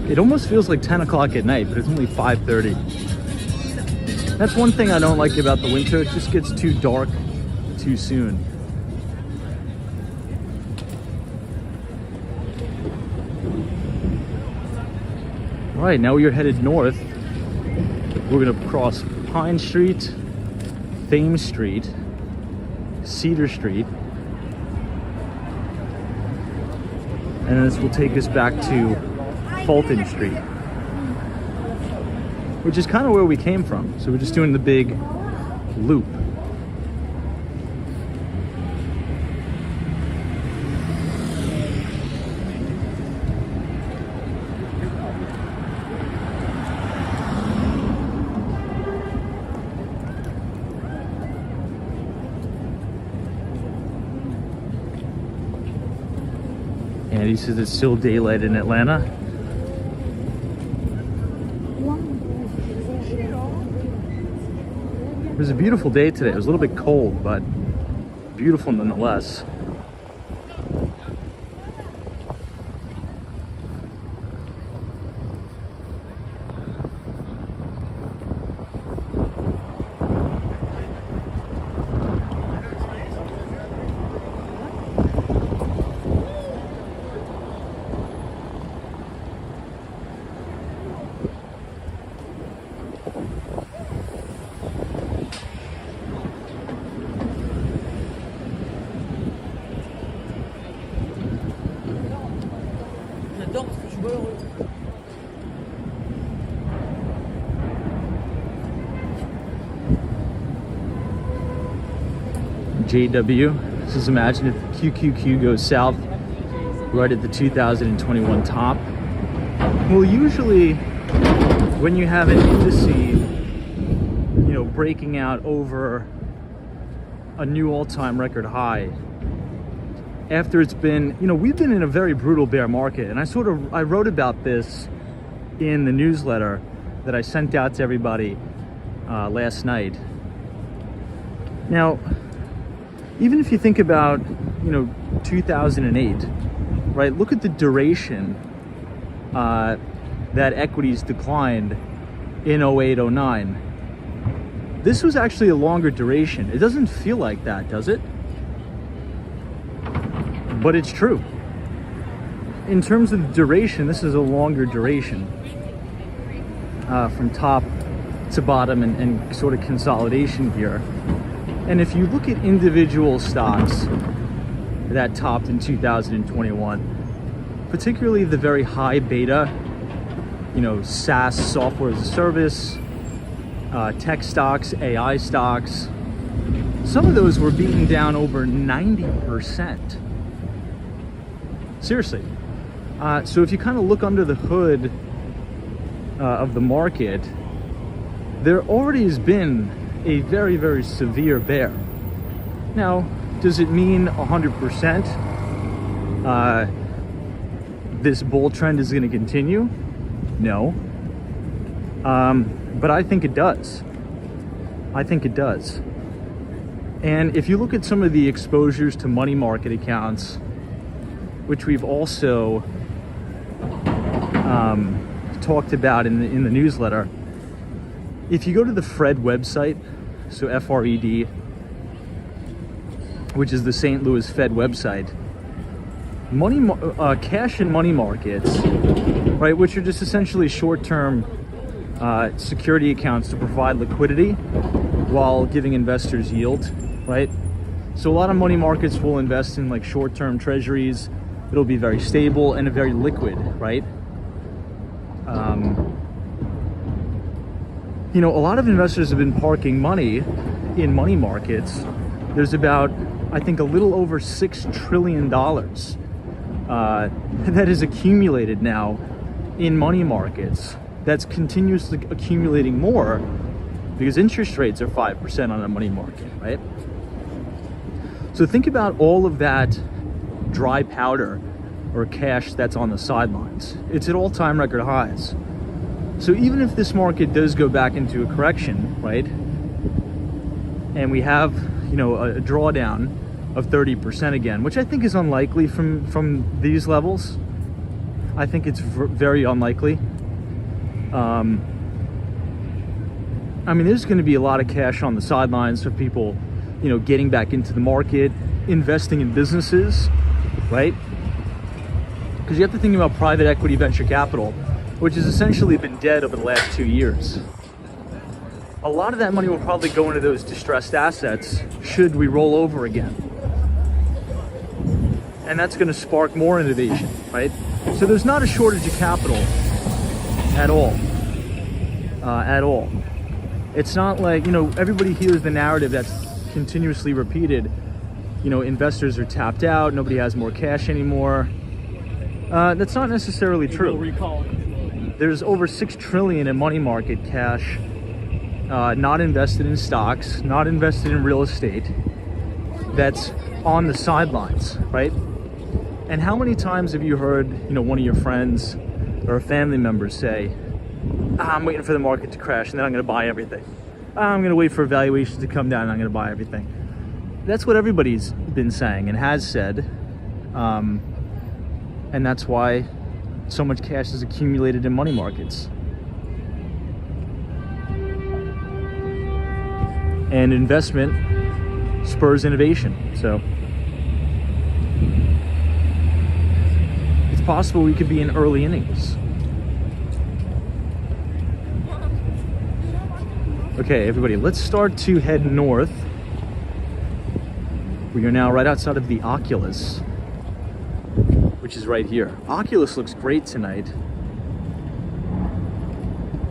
It almost feels like 10 o'clock at night, but it's only 5:30. That's one thing I don't like about the winter. It just gets too dark too soon. All right, now we are headed north. We're gonna cross Pine Street, Thames Street, Cedar Street, and this will take us back to Fulton Street, which is kind of where we came from. So we're just doing the big loop. And he says it's still daylight in Atlanta. It was a beautiful day today. It was a little bit cold, but beautiful nonetheless. JW. This is imagine if QQQ goes south right at the 2021 top. Well, usually when you have an indice, breaking out over a new all-time record high, after it's been, we've been in a very brutal bear market, and I wrote about this in the newsletter that I sent out to everybody last night. Now, even if you think about, 2008, right? Look at the duration that equities declined in 08, 09. This was actually a longer duration. It doesn't feel like that, does it? But it's true. In terms of duration, this is a longer duration from top to bottom and sort of consolidation here. And if you look at individual stocks that topped in 2021, particularly the very high beta, SaaS, software as a service, tech stocks, AI stocks, some of those were beaten down over 90%. Seriously. So if you kind of look under the hood of the market, there already has been a very, very severe bear. Now, does it mean 100% this bull trend is going to continue? No. But I think it does. I think it does. And if you look at some of the exposures to money market accounts, which we've also talked about in the newsletter, if you go to the Fred website, so FRED, which is the St. Louis Fed website, cash and money markets, right, which are just essentially short-term security accounts to provide liquidity while giving investors yield, right? So a lot of money markets will invest in like short-term treasuries. It'll be very stable and very liquid, right? A lot of investors have been parking money in money markets. There's about, I think, a little over $6 trillion that is accumulated now in money markets. That's continuously accumulating more because interest rates are 5% on a money market, right? So think about all of that dry powder or cash that's on the sidelines. It's at all-time record highs. So even if this market does go back into a correction, right, and we have, a drawdown of 30% again, which I think is unlikely from these levels. I think it's very unlikely. There's going to be a lot of cash on the sidelines for people, getting back into the market, investing in businesses, right? Because you have to think about private equity venture capital, which has essentially been dead over the last 2 years. A lot of that money will probably go into those distressed assets should we roll over again. And that's going to spark more innovation, right? So there's not a shortage of capital at all. At all. It's not like, everybody hears the narrative that's continuously repeated. Investors are tapped out, nobody has more cash anymore. That's not necessarily true. There's over $6 trillion in money market cash, not invested in stocks, not invested in real estate, that's on the sidelines, right? And how many times have you heard, one of your friends or a family member say, I'm waiting for the market to crash and then I'm going to buy everything. I'm going to wait for valuations to come down and I'm going to buy everything. That's what everybody's been saying and has said. And that's why so much cash is accumulated in money markets. And investment spurs innovation. So it's possible we could be in early innings. Okay, everybody, let's start to head north. We are now right outside of the Oculus, which is right here. Oculus looks great tonight.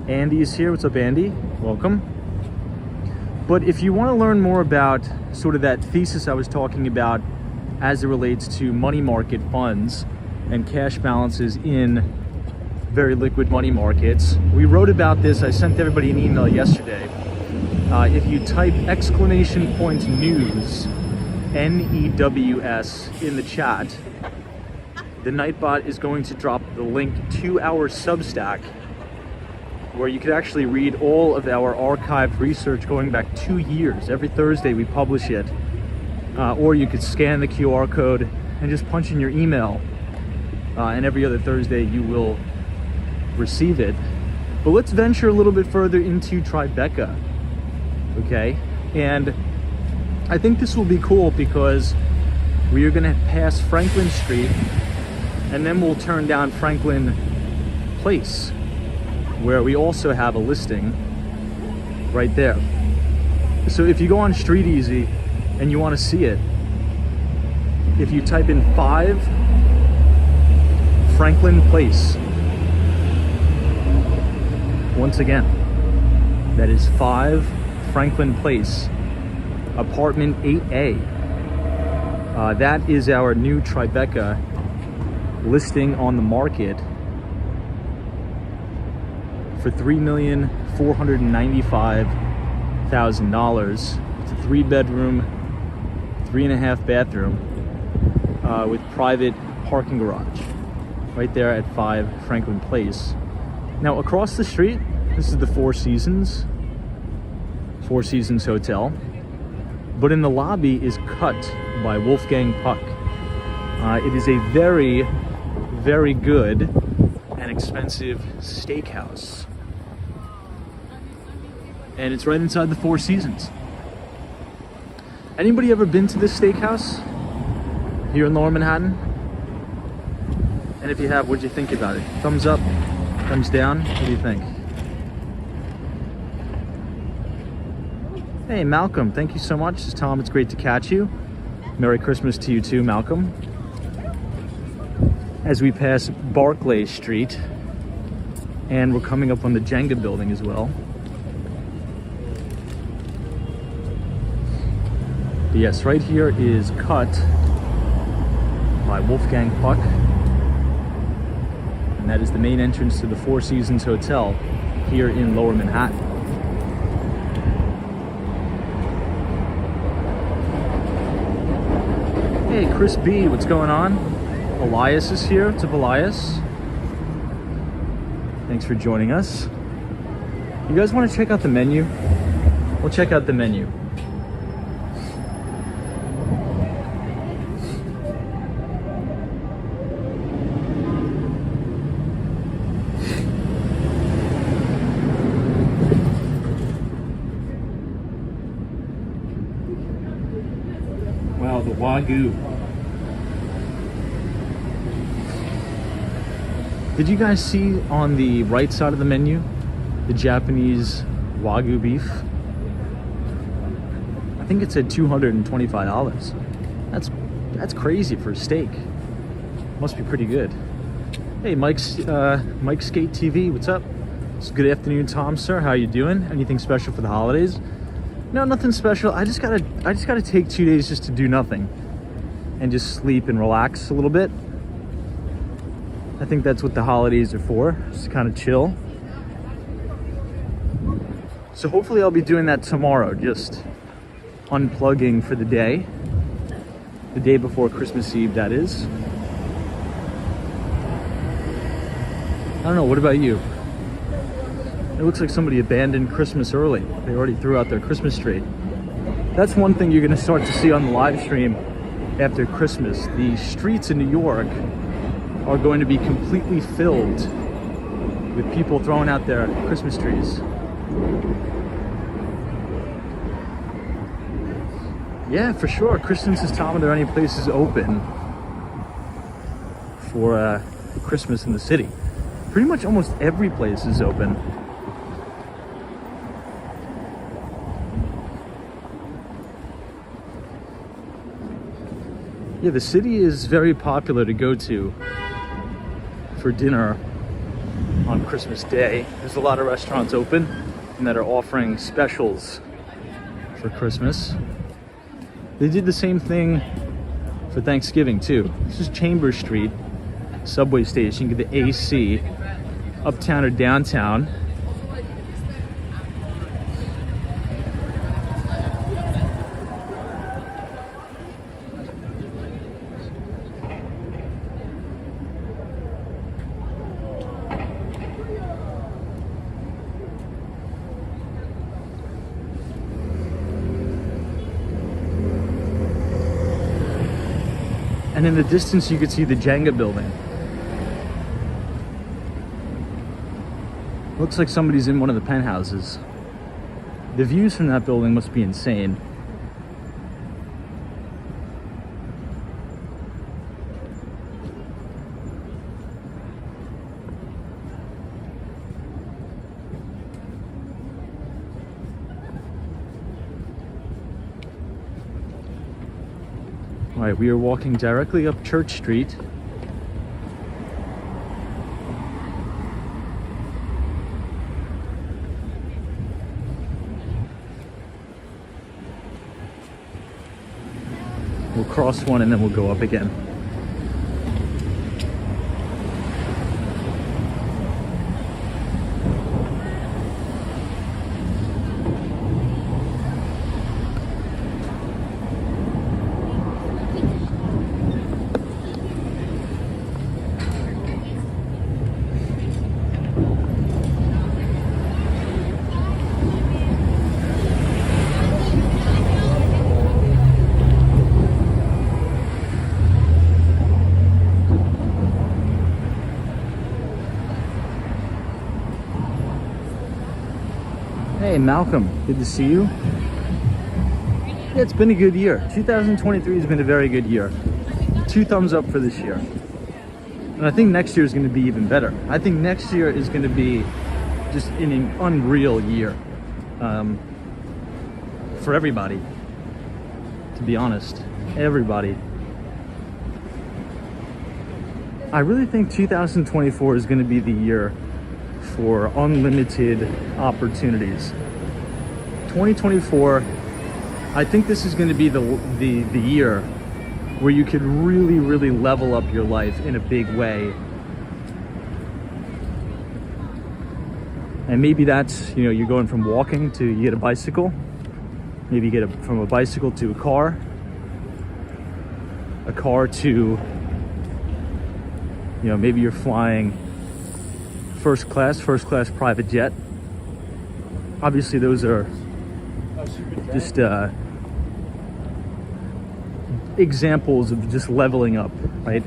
Andy is here. What's up, Andy? Welcome. But if you want to learn more about sort of that thesis I was talking about as it relates to money market funds and cash balances in very liquid money markets, we wrote about this. I sent everybody an email yesterday. If you type exclamation point news, NEWS, in the chat, the Nightbot is going to drop the link to our Substack, where you could actually read all of our archived research going back 2 years. Every Thursday we publish it. Or you could scan the QR code and just punch in your email. And every other Thursday you will receive it. But let's venture a little bit further into Tribeca. Okay? And I think this will be cool because we are going to pass Franklin Street and then we'll turn down Franklin Place, where we also have a listing right there. So if you go on Street Easy and you want to see it, if you type in 5 Franklin Place, once again, that is 5 Franklin Place, apartment 8A. That is our new Tribeca listing on the market for $3,495,000. It's a 3-bedroom, 3.5 bathroom with private parking garage right there at 5 Franklin Place. Now across the street, this is the Four Seasons Hotel, but in the lobby is Cut by Wolfgang Puck. It is a very, very good and expensive steakhouse, and it's right inside the Four Seasons. Anybody ever been to this steakhouse here in Lower Manhattan? And if you have, what'd you think about it? Thumbs up, thumbs down, what do you think? Hey Malcolm, thank you so much. This is Tom, it's great to catch you. Merry Christmas to you too, Malcolm. As we pass Barclay Street, and we're coming up on the Jenga building as well. But yes, right here is Cut by Wolfgang Puck, and that is the main entrance to the Four Seasons Hotel here in Lower Manhattan. Hey Chris B, what's going on? Elias is here. What's up, Elias? Thanks for joining us. You guys want to check out the menu? We'll check out the menu. Wow, the Wagyu. Did you guys see on the right side of the menu the Japanese Wagyu beef? I think it said $225. That's crazy for a steak. Must be pretty good. Hey, Mike Skate TV, what's up? It's good afternoon, Tom, sir. How you doing? Anything special for the holidays? No, nothing special. I just gotta take 2 days just to do nothing and just sleep and relax a little bit. I think that's what the holidays are for, just kind of chill. So hopefully I'll be doing that tomorrow, just unplugging for the day before Christmas Eve, that is. I don't know, what about you? It looks like somebody abandoned Christmas early. They already threw out their Christmas tree. That's one thing you're gonna start to see on the live stream after Christmas. The streets in New York are going to be completely filled with people throwing out their Christmas trees. Yeah, for sure. Kristen says, Tom, are there any places open for Christmas in the city? Pretty much almost every place is open. Yeah, the city is very popular to go to for dinner on Christmas Day. There's a lot of restaurants open and that are offering specials for Christmas. They did the same thing for Thanksgiving too. This is Chambers Street, subway station. You get the AC, uptown or downtown. And in the distance, you could see the Jenga building. Looks like somebody's in one of the penthouses. The views from that building must be insane. All right, we are walking directly up Church Street. We'll cross one and then we'll go up again. Hey Malcolm, good to see you. Yeah, it's been a good year. 2023 has been a very good year. 2 thumbs up for this year. And I think next year is going to be even better. I think next year is going to be just an unreal year for everybody, to be honest. Everybody. I really think 2024 is going to be the year for unlimited opportunities. 2024, I think this is going to be the year where you could really level up your life in a big way. And maybe that's, you know, you're going from walking to you get a bicycle. Maybe you get from a bicycle to a car to, you know, maybe you're flying first class private jet. Obviously those are just examples of just leveling up, right?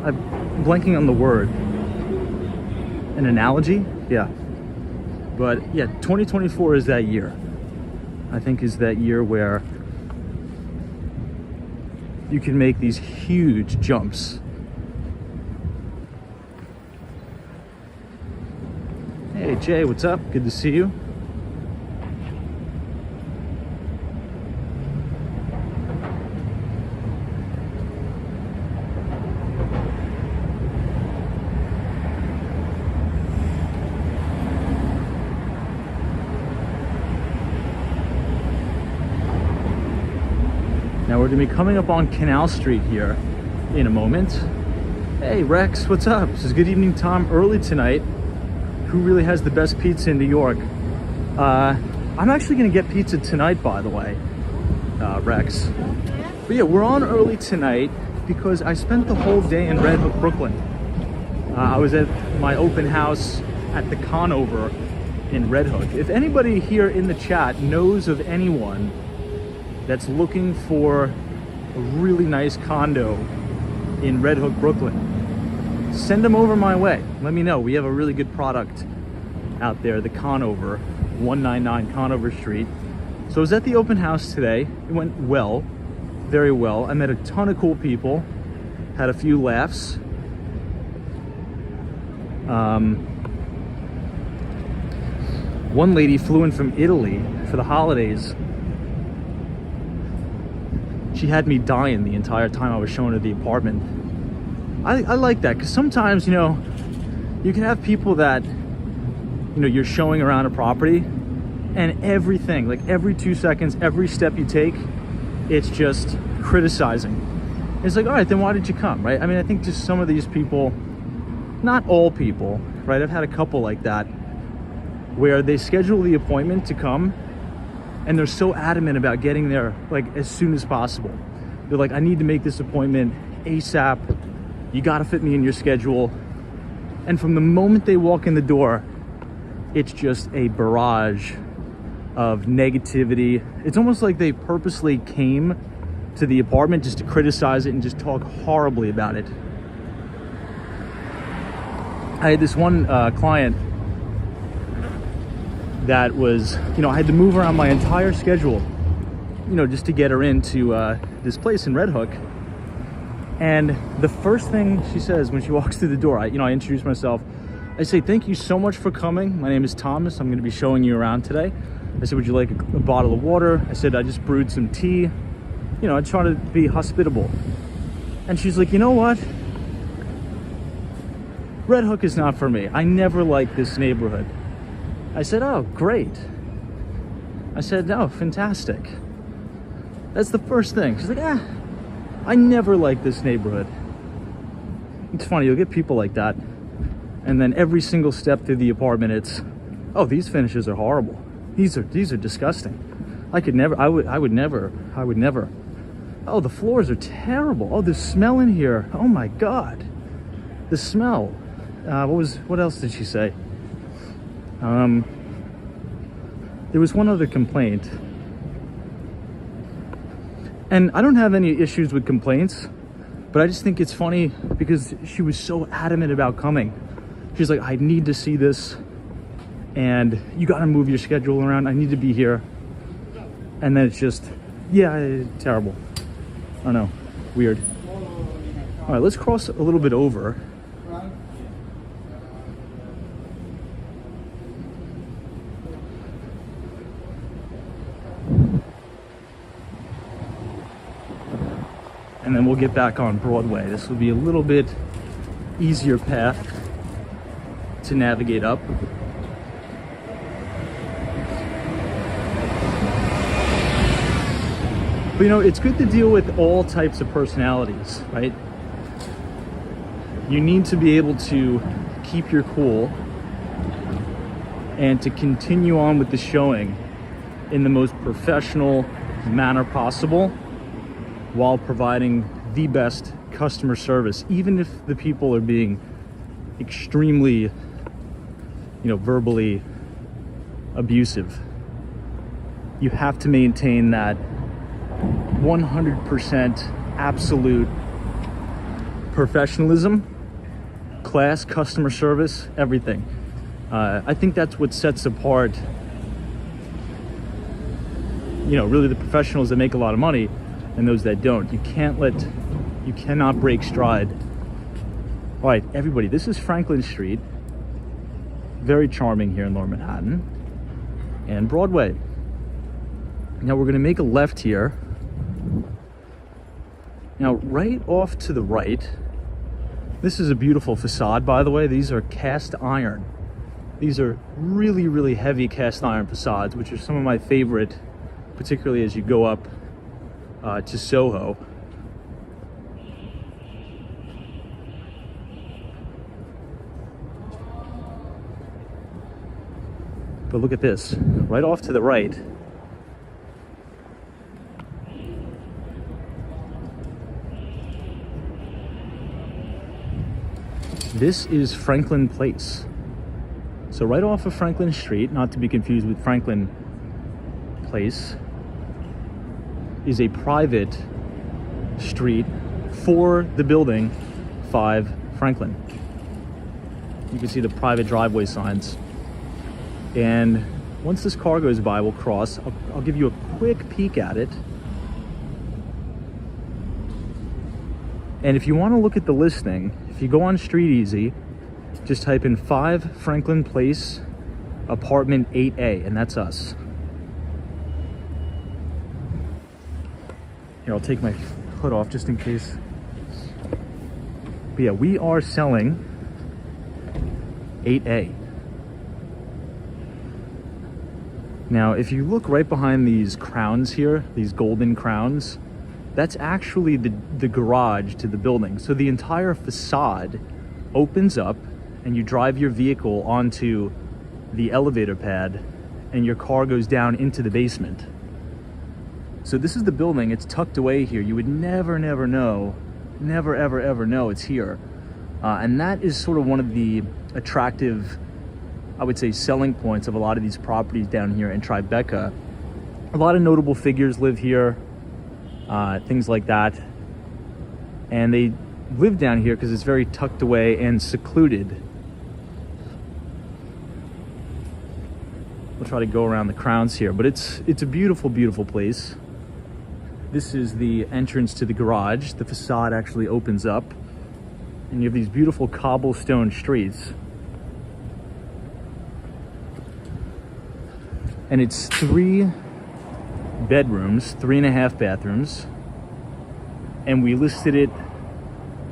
I'm blanking on the word. An analogy? Yeah. But yeah, 2024 is that year. I think is that year where you can make these huge jumps. Hey Jay, what's up? Good to see you. Now we're gonna be coming up on Canal Street here in a moment. Hey Rex, what's up? This is Good Evening Tom early tonight. Who really has the best pizza in New York? I'm actually gonna get pizza tonight, by the way, Rex. But yeah, we're on early tonight because I spent the whole day in Red Hook, Brooklyn. I was at my open house at the Conover in Red Hook. If anybody here in the chat knows of anyone that's looking for a really nice condo in Red Hook, Brooklyn, send them over my way. Let me know. We have a really good product out there, the Conover, 199 Conover Street. So I was at the open house today. It went well, very well. I met a ton of cool people, had a few laughs. One lady flew in from Italy for the holidays. She had me dying the entire time I was showing her the apartment. I like that, because sometimes, you know, you can have people that, you know, you're showing around a property And everything, like every 2 seconds, every step you take, it's just criticizing. It's like, all right, then why did you come, right? I mean, I think just some of these people, not all people, right? I've had a couple like that where they schedule the appointment to come and they're so adamant about getting there like as soon as possible. They're like, I need to make this appointment ASAP. You got to fit me in your schedule. And from the moment they walk in the door, it's just a barrage of negativity. It's almost like they purposely came to the apartment just to criticize it and just talk horribly about it. I had this one client that was, you know, I had to move around my entire schedule, you know, just to get her into this place in Red Hook. And the first thing she says when she walks through the door, I introduce myself. I say, thank you so much for coming. My name is Thomas. I'm going to be showing you around today. I said, would you like a bottle of water? I said, I just brewed some tea. You know, I try to be hospitable. And she's like, you know what? Red Hook is not for me. I never liked this neighborhood. I said, oh, great. I said, no, fantastic. That's the first thing. She's like, I never liked this neighborhood. It's funny, you'll get people like that. And then every single step through the apartment, it's, oh, these finishes are horrible. These are disgusting. I would never. Oh, the floors are terrible. Oh, the smell in here. Oh my God. The smell. What else did she say? There was one other complaint. And I don't have any issues with complaints, but I just think it's funny because she was so adamant about coming. She's like, I need to see this, and you got to move your schedule around. I need to be here. And then it's just, yeah, terrible. I don't know, weird. All right, let's cross a little bit over. And then we'll get back on Broadway. This will be a little bit easier path to navigate up. But you know, it's good to deal with all types of personalities, right? You need to be able to keep your cool and to continue on with the showing in the most professional manner possible while providing the best customer service, even if the people are being extremely, verbally abusive. You have to maintain that 100% absolute professionalism, class, customer service, everything. I think that's what sets apart, really the professionals that make a lot of money and those that don't. You cannot break stride. All right, everybody, this is Franklin Street. Very charming here in Lower Manhattan. And Broadway. Now we're gonna make a left here. Now, right off to the right, this is a beautiful facade, by the way. These are cast iron. These are really, really heavy cast iron facades, which are some of my favorite, particularly as you go up to Soho. But look at this, right off to the right. This is Franklin Place. So right off of Franklin Street, not to be confused with Franklin Place, is a private street for the building 5 Franklin. You can see the private driveway signs. And once this car goes by, we'll cross. I'll give you a quick peek at it. And if you want to look at the listing, if you go on Street Easy, just type in 5 Franklin Place, apartment 8A, and that's us. Here, I'll take my hood off just in case. But yeah, we are selling 8A. Now, if you look right behind these crowns here, these golden crowns, that's actually the garage to the building. So the entire facade opens up and you drive your vehicle onto the elevator pad and your car goes down into the basement. So this is the building. It's tucked away here. You would never know, never ever know it's here. And that is sort of one of the attractive, I would say, selling points of a lot of these properties down here in Tribeca. A lot of notable figures live here, things like that. And they live down here because it's very tucked away and secluded. We'll try to go around the crowns here, but it's a beautiful, beautiful place. This is the entrance to the garage. The facade actually opens up, and you have these beautiful cobblestone streets. And it's 3 bedrooms, 3.5 bathrooms, and we listed it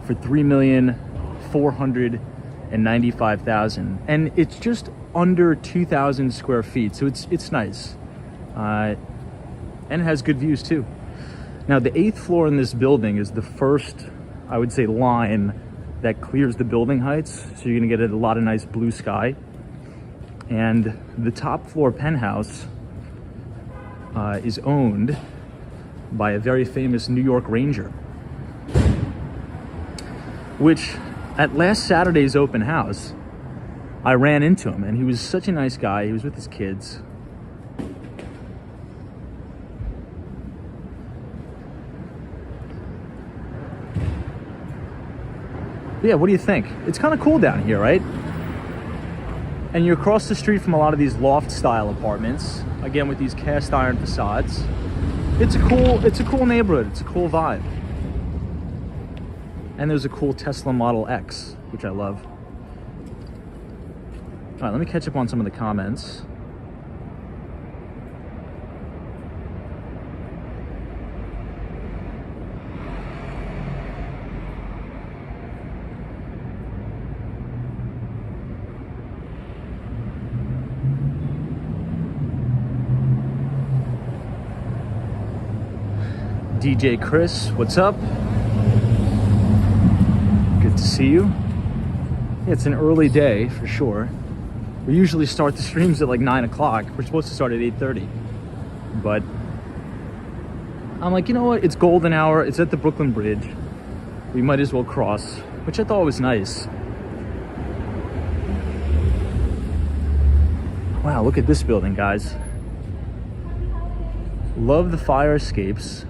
for $3,495,000, and it's just under 2,000 square feet, so it's nice, and it has good views too. Now, the 8th floor in this building is the first, I would say, line that clears the building heights, so you're gonna get a lot of nice blue sky. And the top floor penthouse is owned by a very famous New York Ranger, which at last Saturday's open house, I ran into him, and he was such a nice guy. He was with his kids. But yeah, what do you think? It's kind of cool down here, right? And you're across the street from a lot of these loft style apartments, again with these cast iron facades. It's a cool neighborhood. It's a cool vibe. And there's a cool Tesla Model X, which I love. All right, let me catch up on some of the comments. DJ Chris, what's up? Good to see you. Yeah, it's an early day for sure. We usually start the streams at like 9 o'clock. We're supposed to start at 8:30. But I'm like, you know what? It's golden hour. It's at the Brooklyn Bridge. We might as well cross, which I thought was nice. Wow, look at this building, guys. Love the fire escapes.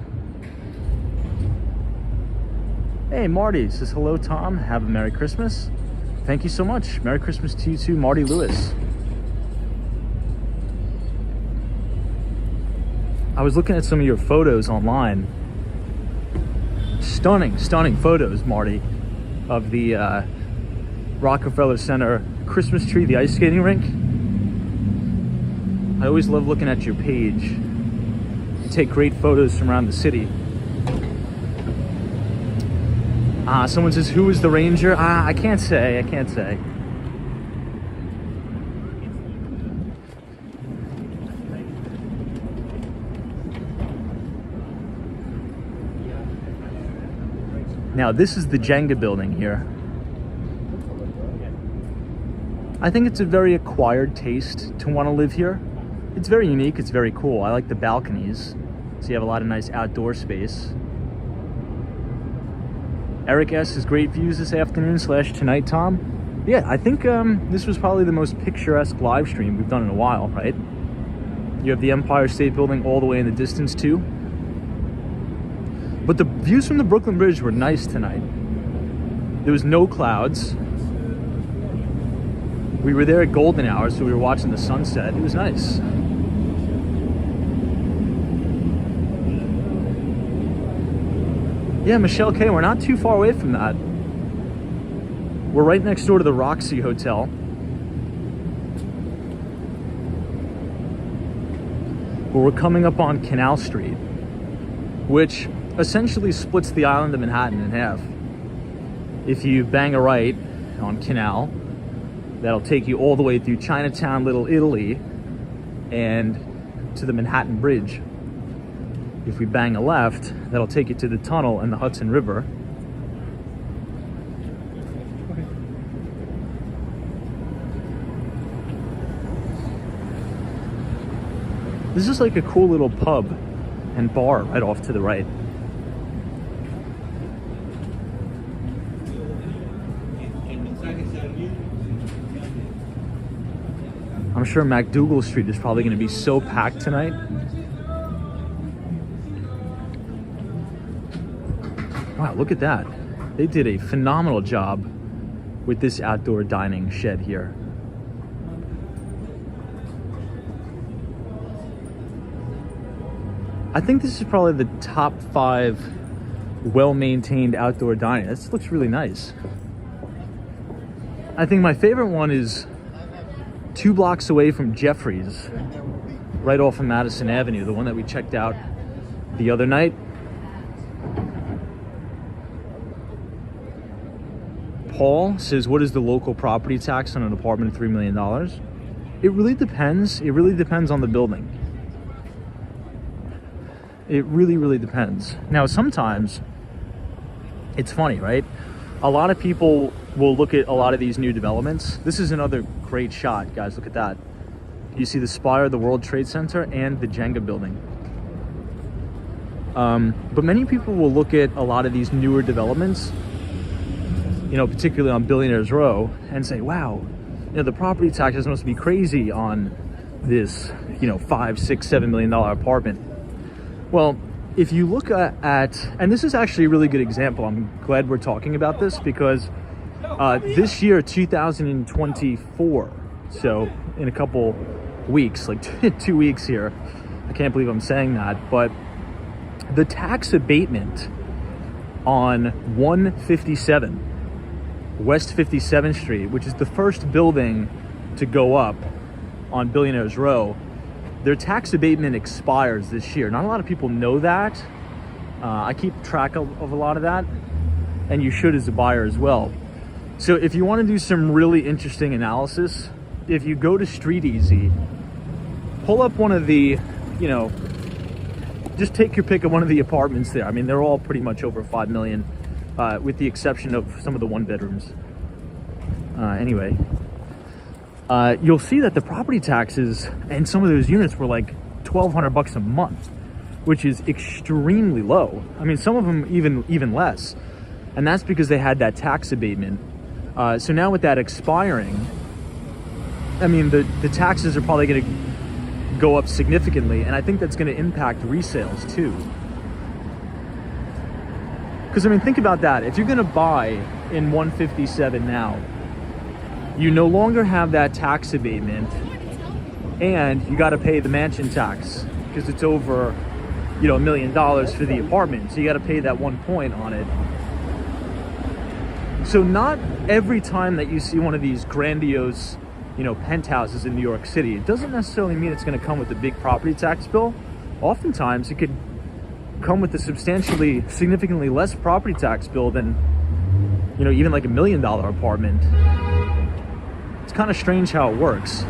Hey, Marty says, hello, Tom. Have a Merry Christmas. Thank you so much. Merry Christmas to you too, Marty Lewis. I was looking at some of your photos online. Stunning, stunning photos, Marty, of the Rockefeller Center Christmas tree, the ice skating rink. I always love looking at your page. You take great photos from around the city. Someone says, who is the Ranger? I can't say, Now, this is the Jenga building here. I think it's a very acquired taste to want to live here. It's very unique, it's very cool. I like the balconies, so you have a lot of nice outdoor space. Eric S. has great views this afternoon / tonight, Tom. Yeah, I think this was probably the most picturesque live stream we've done in a while, right? You have the Empire State Building all the way in the distance too. But the views from the Brooklyn Bridge were nice tonight. There was no clouds. We were there at golden hour, so we were watching the sunset. It was nice. Yeah, Michelle K, we're not too far away from that. We're right next door to the Roxy Hotel. But we're coming up on Canal Street, which essentially splits the island of Manhattan in half. If you bang a right on Canal, that'll take you all the way through Chinatown, Little Italy, and to the Manhattan Bridge. If we bang a left, that'll take you to the tunnel and the Hudson River. This is like a cool little pub and bar right off to the right. I'm sure MacDougal Street is probably going to be so packed tonight. Wow, look at that. They did a phenomenal job with this outdoor dining shed here. I think this is probably the top 5 well-maintained outdoor dining. This looks really nice. I think my favorite one is 2 blocks away from Jeffrey's, right off of Madison Avenue, the one that we checked out the other night. Paul says, what is the local property tax on an apartment of $3 million? It really depends. It really depends on the building. It really, really depends. Now, sometimes it's funny, right? A lot of people will look at a lot of these new developments. This is another great shot, guys. Look at that. You see the spire of the World Trade Center and the Jenga building. But many people will look at a lot of these newer developments, you know, particularly on Billionaires Row, and say, wow, you know, the property taxes must be crazy on this, you know, $5, $6, $7 million apartment. Well, if you look at, and this is actually a really good example. I'm glad we're talking about this because this year, 2024, so in a couple weeks, like 2 weeks here, I can't believe I'm saying that, but the tax abatement on 157 West 57th Street, which is the first building to go up on Billionaires Row, their tax abatement expires this year. Not a lot of people know that. I keep track of a lot of that, and you should as a buyer as well. So if you want to do some really interesting analysis, if you go to Street Easy, pull up one of the, you know, just take your pick of one of the apartments there. I mean, they're all pretty much over 5 million, with the exception of some of the 1-bedrooms. Anyway, you'll see that the property taxes and some of those units were like $1,200 a month, which is extremely low. I mean, some of them even less, and that's because they had that tax abatement. So now with that expiring, I mean, the taxes are probably going to go up significantly, and I think that's going to impact resales too. Because I mean, think about that. If you're going to buy in 157 now, you no longer have that tax abatement, and you got to pay the mansion tax because it's over, you know, $1 million for the apartment. So you got to pay that 1 point on it. So not every time that you see one of these grandiose, you know, penthouses in New York City, it doesn't necessarily mean it's going to come with a big property tax bill. Oftentimes it could come with a significantly less property tax bill than, you know, even like $1 million apartment. It's kind of strange how it works.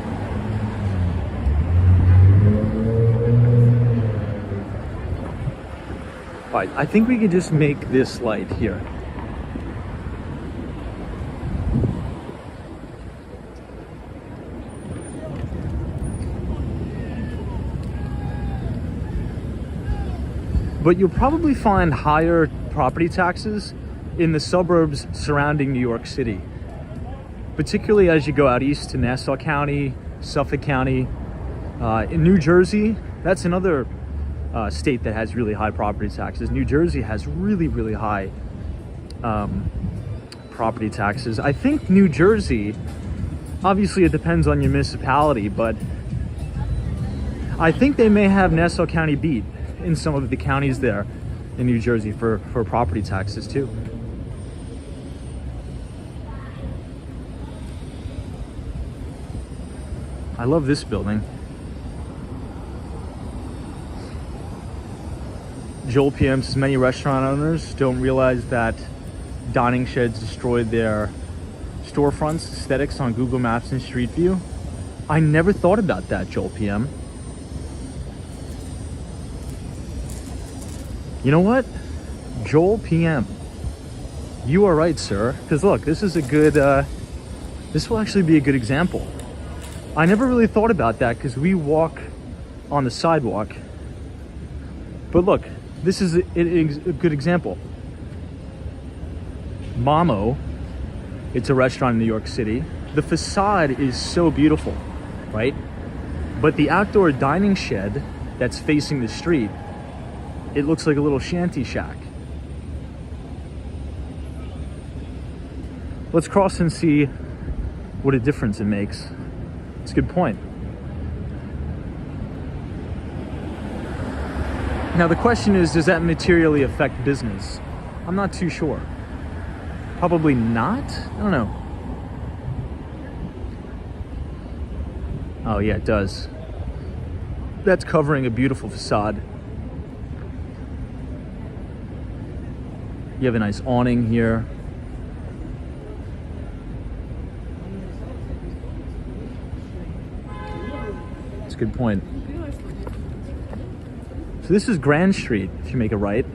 All right, I think we could just make this light here. But you'll probably find higher property taxes in the suburbs surrounding New York City, particularly as you go out east to Nassau County, Suffolk County. In New Jersey, that's another state that has really high property taxes. New Jersey has really, really high property taxes. I think New Jersey, obviously it depends on your municipality, but I think they may have Nassau County beat in some of the counties there in New Jersey for property taxes too. I love this building. Joel PM says many restaurant owners don't realize that dining sheds destroyed their storefronts aesthetics on Google Maps and Street View. I never thought about that, Joel PM. You know what? Joel PM. You are right, sir. Because look, this is a good, this will actually be a good example. I never really thought about that because we walk on the sidewalk. But look, this is a good example. Mamo, it's a restaurant in New York City. The facade is so beautiful, right? But the outdoor dining shed that's facing the street, it looks like a little shanty shack. Let's cross and see what a difference it makes. It's a good point. Now the question is, does that materially affect business? I'm not too sure. Probably not? I don't know. Oh yeah, it does. That's covering a beautiful facade. You have a nice awning here. That's a good point. So this is Grand Street, if you make a right.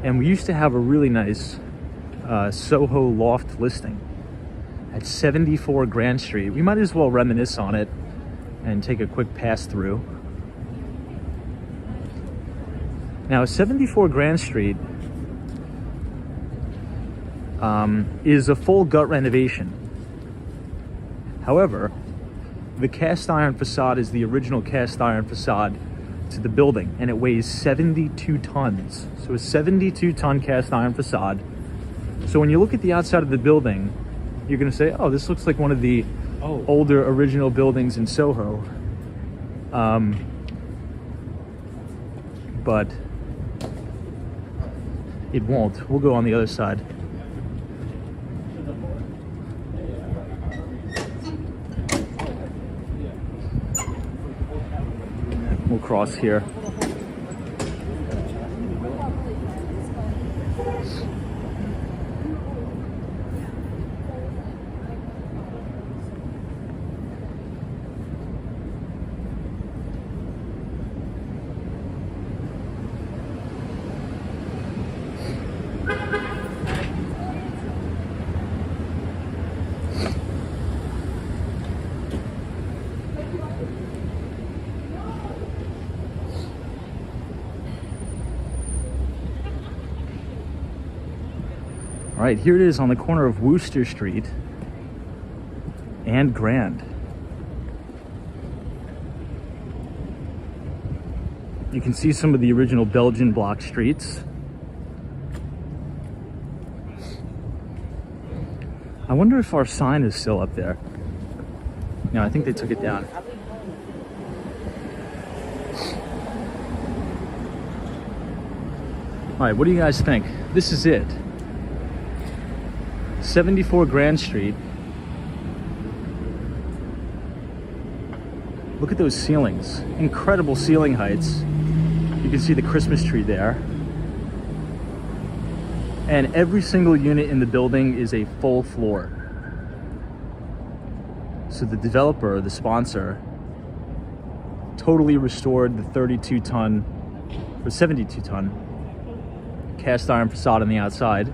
And we used to have a really nice Soho Loft listing at 74 Grand Street. We might as well reminisce on it and take a quick pass through. Now, 74 Grand Street is a full gut renovation. However, the cast iron facade is the original cast iron facade to the building, and it weighs 72 tons. So a 72-ton cast iron facade. So when you look at the outside of the building, you're gonna say, oh, this looks like one of the older original buildings in Soho. But it won't. We'll go on the other side. We'll cross here. All right, here it is on the corner of Wooster Street and Grand. You can see some of the original Belgian block streets. I wonder if our sign is still up there. No, I think they took it down. All right, what do you guys think? This is it. 74 Grand Street. Look at those ceilings. Incredible ceiling heights. You can see the Christmas tree there. And every single unit in the building is a full floor. So the developer, the sponsor, totally restored the 32-ton or 72-ton cast iron facade on the outside.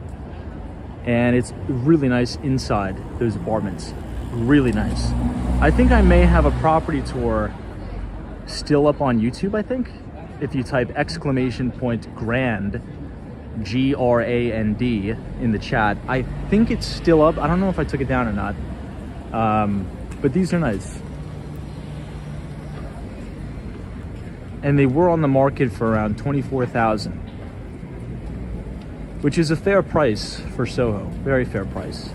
And it's really nice inside those apartments. Really nice. I think I may have a property tour still up on YouTube, I think. If you type !Grand, G-R-A-N-D in the chat. I think it's still up. I don't know if I took it down or not. But these are nice. And they were on the market for around $24,000. Which is a fair price for Soho, very fair price.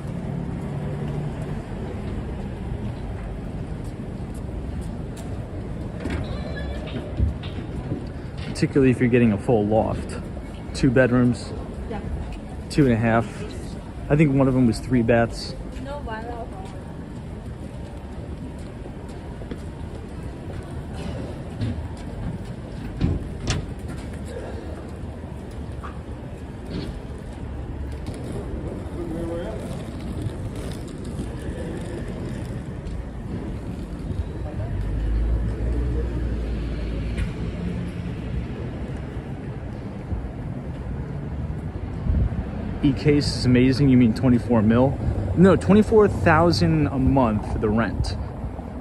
Particularly if you're getting a full loft. 2 bedrooms, 2.5. I think one of them was 3 baths. E-case is amazing. You mean 24 mil? No, 24,000 a month for the rent.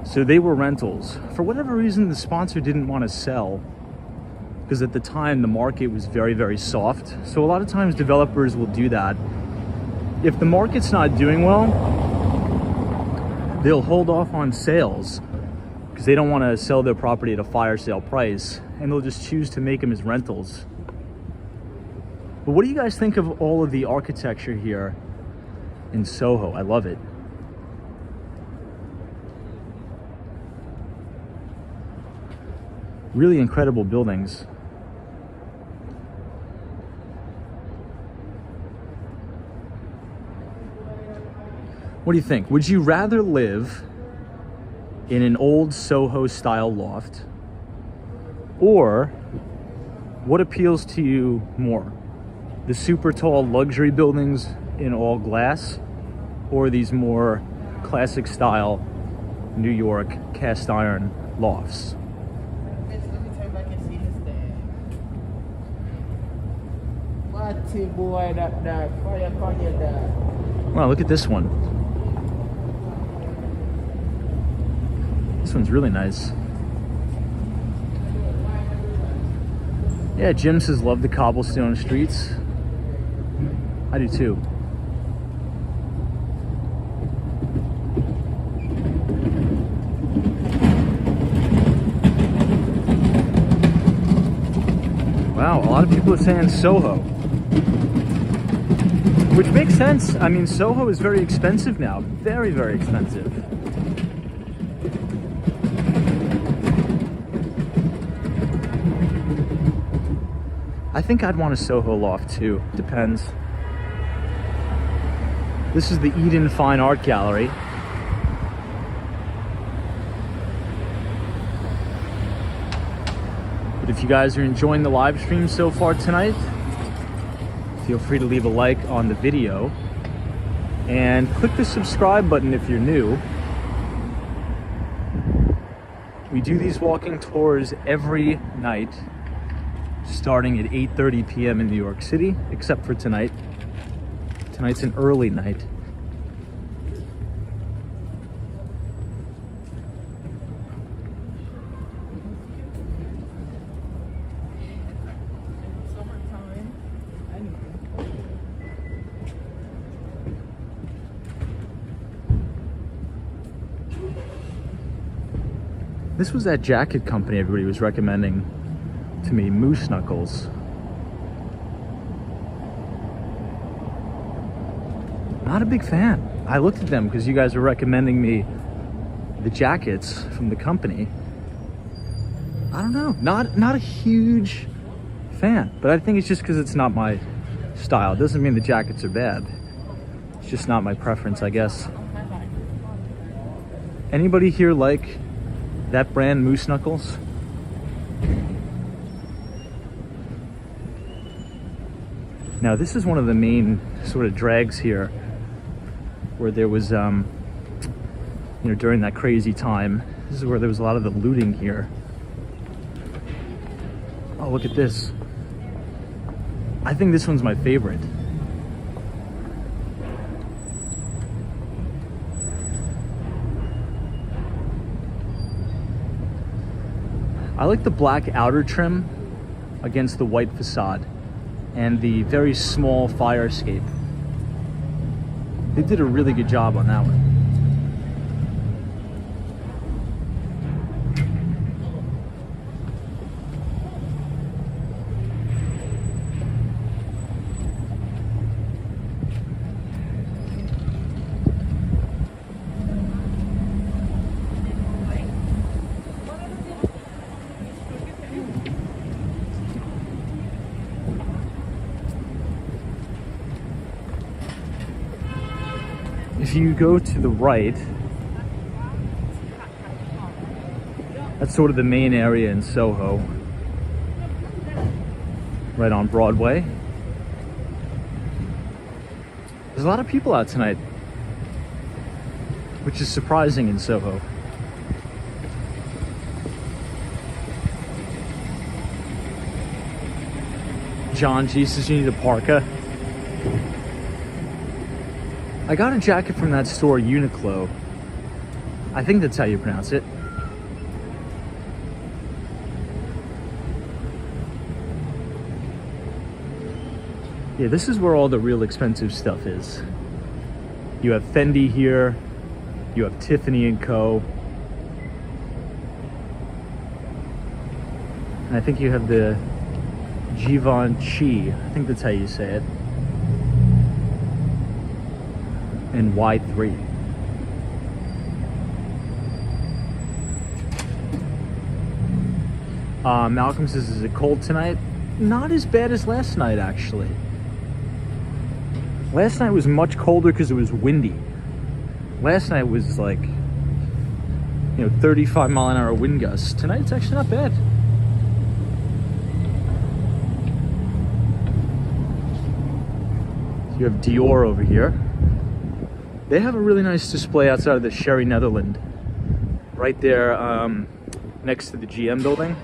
So they were rentals. For whatever reason, the sponsor didn't want to sell because at the time the market was very, very soft. So a lot of times developers will do that. If the market's not doing well, they'll hold off on sales because they don't want to sell their property at a fire sale price, and they'll just choose to make them as rentals. But what do you guys think of all of the architecture here in Soho? I love it. Really incredible buildings. What do you think? Would you rather live in an old Soho style loft, or what appeals to you more? The super tall luxury buildings in all glass, or these more classic style New York cast iron lofts? Let me turn back and see this thing. What boy that fire on your dad. Wow, look at this one. This one's really nice. Yeah, Jim says love the cobblestone streets. I do too. Wow, a lot of people are saying Soho. Which makes sense. I mean, Soho is very expensive now. Very, very expensive. I think I'd want a Soho loft too. Depends. This is the Eden Fine Art Gallery. But if you guys are enjoying the live stream so far tonight, feel free to leave a like on the video and click the subscribe button if you're new. We do these walking tours every night, starting at 8:30 p.m. in New York City, except for tonight. Tonight's an early night. This was that jacket company everybody was recommending to me, Moose Knuckles. Not a big fan. I looked at them because you guys were recommending me the jackets from the company. I don't know, not a huge fan, but I think it's just because it's not my style. It doesn't mean the jackets are bad. It's just not my preference, I guess. Anybody here like that brand, Moose Knuckles? Now this is one of the main sort of drags here, where there was, during that crazy time. This is where there was a lot of the looting here. Oh, look at this. I think this one's my favorite. I like the black outer trim against the white facade and the very small fire escape. They did a really good job on that one. If you go to the right, that's sort of the main area in Soho, right on Broadway. There's a lot of people out tonight, which is surprising in Soho. John, Jesus, you need a parka. I got a jacket from that store, Uniqlo. I think that's how you pronounce it. Yeah, this is where all the real expensive stuff is. You have Fendi here. You have Tiffany & Co. And I think you have the Givenchy. I think that's how you say it. And Y3. Malcolm says, is it cold tonight? Not as bad as last night, actually. Last night was much colder because it was windy. Last night was like, 35-mile-an-hour wind gusts. Tonight it's actually not bad. You have Dior over here. They have a really nice display outside of the Sherry Netherland. Right there, next to the GM building.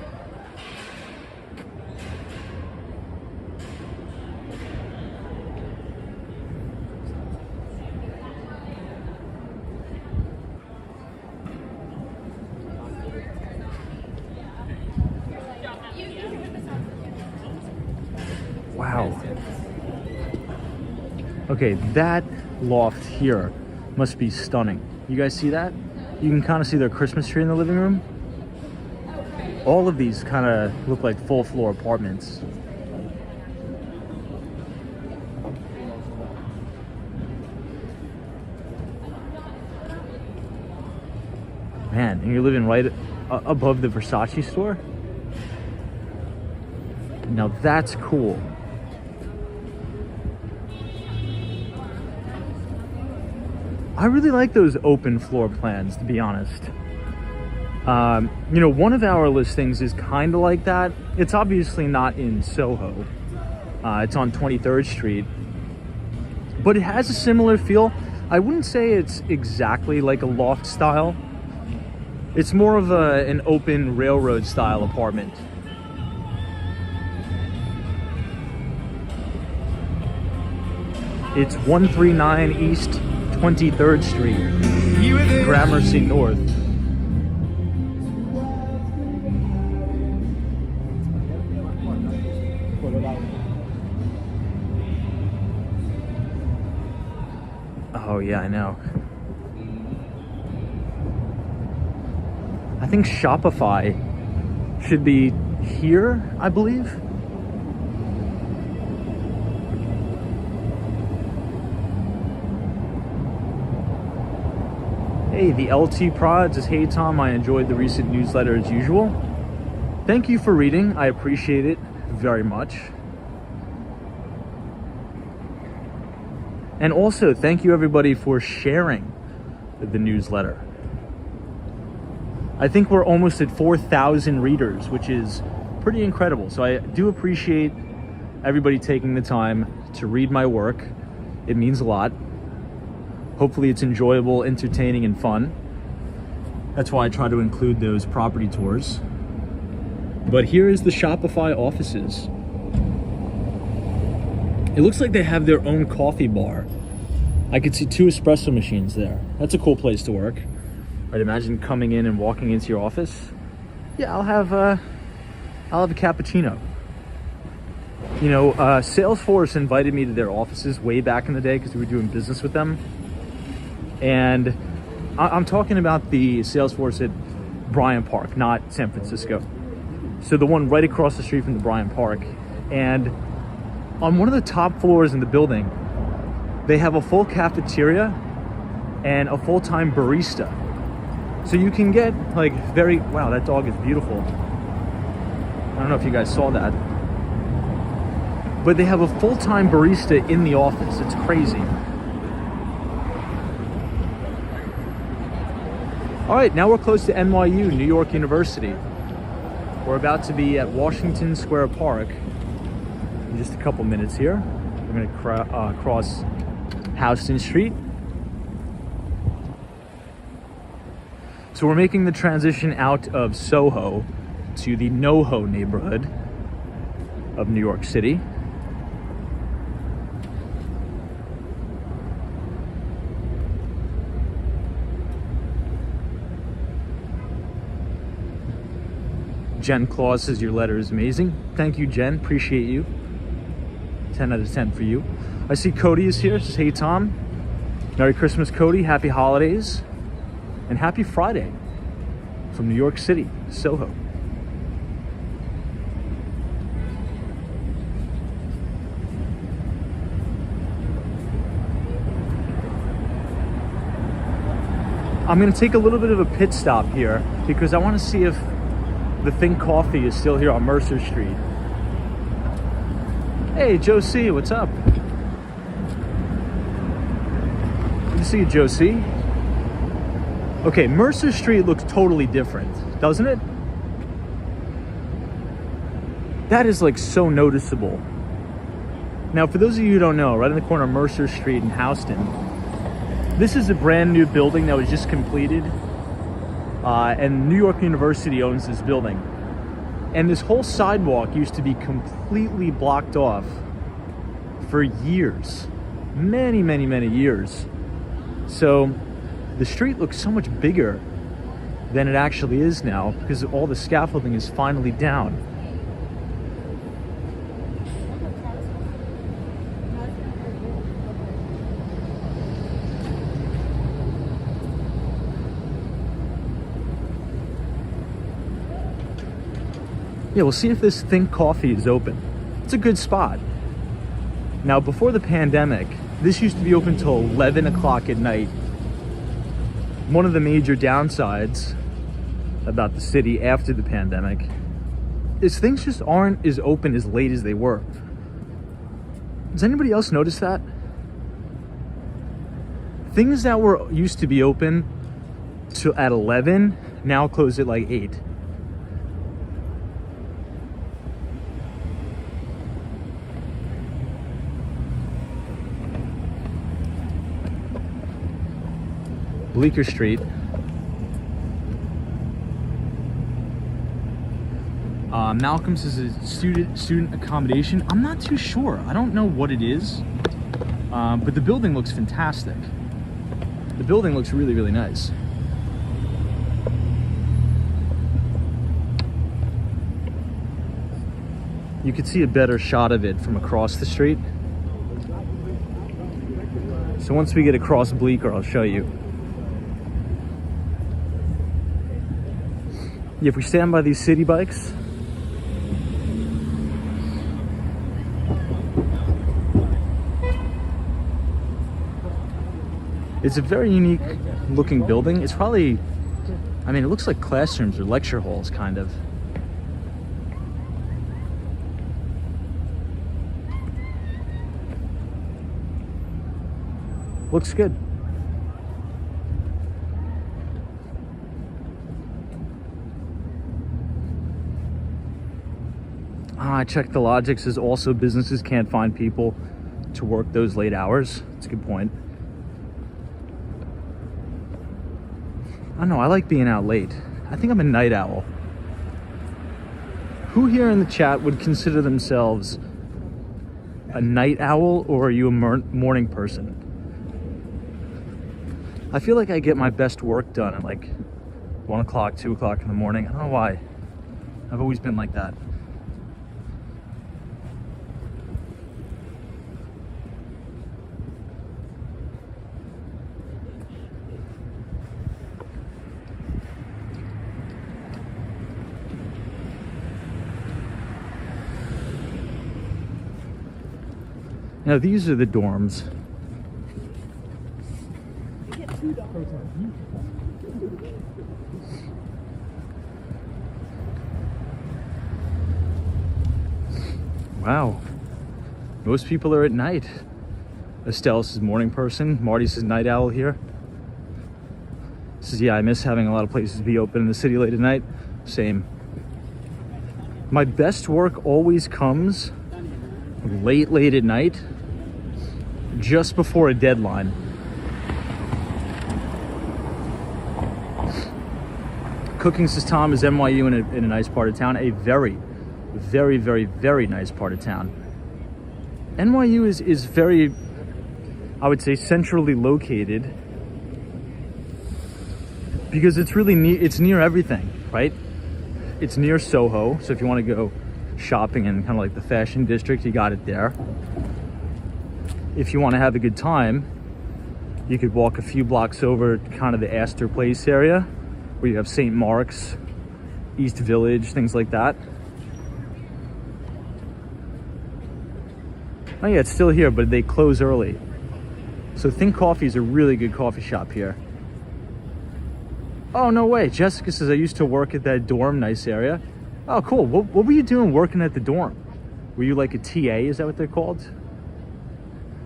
Wow. Okay, that loft here must be stunning. You guys see that? You can kind of see their Christmas tree in the living room. All of these kind of look like full floor apartments. Man, and you're living right above the Versace store? Now that's cool. I really like those open floor plans, to be honest. One of our listings is kind of like that. It's obviously not in Soho. It's on 23rd Street. But it has a similar feel. I wouldn't say it's exactly like a loft style. It's more of an open railroad style apartment. It's 139 East 23rd Street, Gramercy North. Oh yeah, I know. I think Shopify should be here, I believe. Hey, the LT Prod says, hey Tom, I enjoyed the recent newsletter as usual. Thank you for reading. I appreciate it very much. And also, thank you everybody for sharing the newsletter. I think we're almost at 4,000 readers, which is pretty incredible. So I do appreciate everybody taking the time to read my work. It means a lot. Hopefully it's enjoyable, entertaining, and fun. That's why I try to include those property tours. But here is the Shopify offices. It looks like they have their own coffee bar. I could see 2 espresso machines there. That's a cool place to work. I'd imagine coming in and walking into your office. Yeah, I'll have a cappuccino. Salesforce invited me to their offices way back in the day because we were doing business with them. And I'm talking about the Salesforce at Bryant Park, not San Francisco. So the one right across the street from the Bryant Park. And on one of the top floors in the building, they have a full cafeteria and a full-time barista. So you can get wow, that dog is beautiful. I don't know if you guys saw that. But they have a full-time barista in the office. It's crazy. All right, now we're close to NYU, New York University. We're about to be at Washington Square Park in just a couple minutes here. We're gonna cross Houston Street. So we're making the transition out of Soho to the NoHo neighborhood of New York City. Jen Claus says your letter is amazing. Thank you, Jen. Appreciate you. 10 out of 10 for you. I see Cody is here. Says, hey, Tom. Merry Christmas, Cody. Happy holidays. And happy Friday from New York City, Soho. I'm gonna take a little bit of a pit stop here because I want to see if the Think Coffee is still here on Mercer Street. Hey, Joe C, what's up? Good to see you, Joe C. Okay, Mercer Street looks totally different, doesn't it? That is like so noticeable. Now, for those of you who don't know, right in the corner of Mercer Street in Houston, this is a brand new building that was just completed, and New York University owns this building. And this whole sidewalk used to be completely blocked off for years, many, many, many years. So the street looks so much bigger than it actually is now because all the scaffolding is finally down. Yeah, we'll see if this Think Coffee is open. It's a good spot. Now, before the pandemic, this used to be open till 11 o'clock at night. One of the major downsides about the city after the pandemic is things just aren't as open as late as they were. Does anybody else notice that? Things that were used to be open at 11 now close at like 8. Bleecker Street. Malcolm's is a student accommodation. I'm not too sure. I don't know what it is, but the building looks fantastic. The building looks really, really nice. You could see a better shot of it from across the street. So once we get across Bleecker, I'll show you. If we stand by these city bikes, it's a very unique looking building. It's probably, I mean, it looks like classrooms or lecture halls, kind of. Looks good. I checked the logic, says also businesses can't find people to work those late hours. That's a good point. I don't know, I like being out late. I think I'm a night owl. Who here in the chat would consider themselves a night owl, or are you a morning person? I feel like I get my best work done at like 1 o'clock, 2 o'clock in the morning. I don't know why. I've always been like that. Now these are the dorms. Wow. Most people are at night. Estelle says morning person. Marty says night owl here. Says, yeah, I miss having a lot of places to be open in the city late at night. Same. My best work always comes late at night, just before a deadline. Cooking, says Tom, is NYU in a nice part of town. A very, very, very, very nice part of town. NYU is very, I would say, centrally located because it's really it's near everything, right? It's near Soho, so if you want to go shopping in kind of like the fashion district, you got it there. If you want to have a good time, you could walk a few blocks over to kind of the Astor Place area, where you have St. Mark's, East Village, things like that. Oh yeah, it's still here, but they close early. So Think Coffee is a really good coffee shop here. Oh, no way. Jessica says, I used to work at that dorm, nice area. Oh, cool. What were you doing working at the dorm? Were you like a TA? Is that what they're called?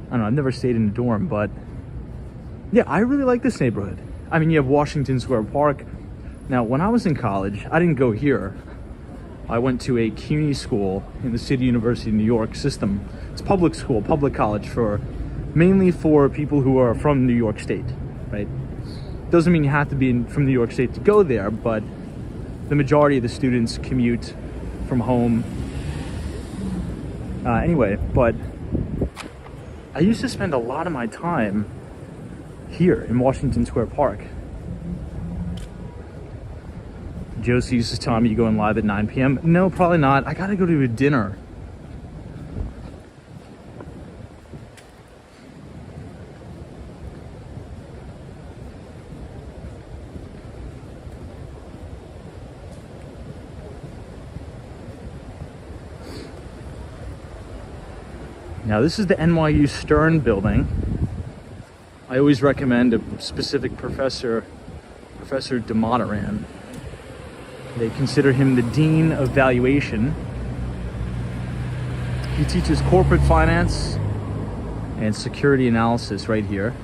I don't know. I've never stayed in a dorm, but yeah, I really like this neighborhood. I mean, you have Washington Square Park. Now, when I was in college, I didn't go here. I went to a CUNY school in the City University of New York system. It's public school, public college mainly for people who are from New York State, right? Doesn't mean you have to be from New York State to go there, but the majority of the students commute from home. Anyway, but I used to spend a lot of my time here in Washington Square Park. Josie used to tell me you going live at 9 p.m. No, probably not. I gotta go to a dinner. Now this is the NYU Stern building. I always recommend a specific professor, Professor DeMonaran. They consider him the Dean of Valuation. He teaches corporate finance and security analysis right here.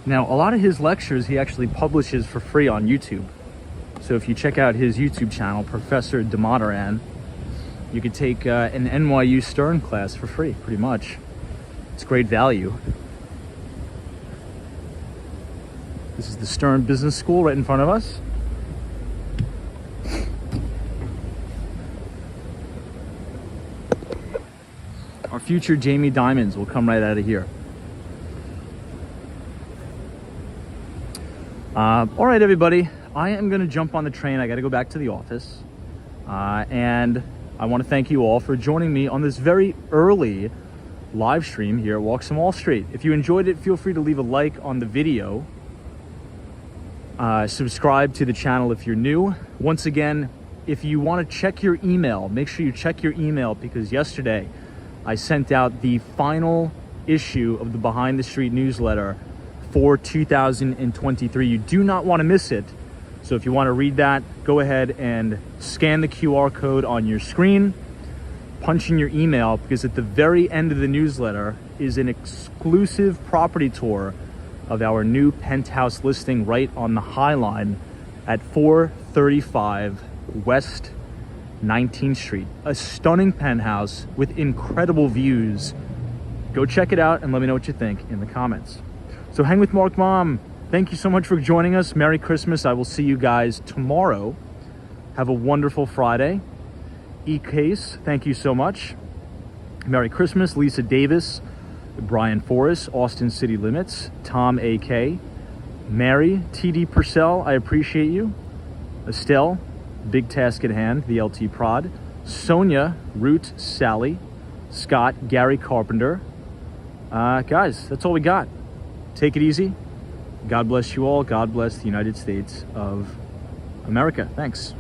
Now, a lot of his lectures he actually publishes for free on YouTube. So if you check out his YouTube channel, Professor DeMonaran, you could take an NYU Stern class for free, pretty much. It's great value. This is the Stern Business School right in front of us. Our future Jamie Dimons will come right out of here. All right, everybody. I am going to jump on the train. I got to go back to the office. And I want to thank you all for joining me on this very early live stream here at Walks on Wall Street. If you enjoyed it, feel free to leave a like on the video. Subscribe to the channel if you're new. Once again, if you want to check your email, make sure you check your email, because yesterday I sent out the final issue of the Behind the Street newsletter for 2023. You do not want to miss it. So if you want to read that, go ahead and scan the QR code on your screen, punch in your email, because at the very end of the newsletter is an exclusive property tour of our new penthouse listing right on the High Line at 435 West 19th Street. A stunning penthouse with incredible views. Go check it out and let me know what you think in the comments. So hang with Mark Mom. Thank you so much for joining us. Merry Christmas. I will see you guys tomorrow. Have a wonderful Friday. E-Case, thank you so much. Merry Christmas. Lisa Davis, Brian Forrest, Austin City Limits, Tom A.K., Mary, T.D. Purcell, I appreciate you. Estelle, Big Task at Hand, the LT Prod. Sonia, Root, Sally, Scott, Gary Carpenter. Guys, that's all we got. Take it easy. God bless you all. God bless the United States of America. Thanks.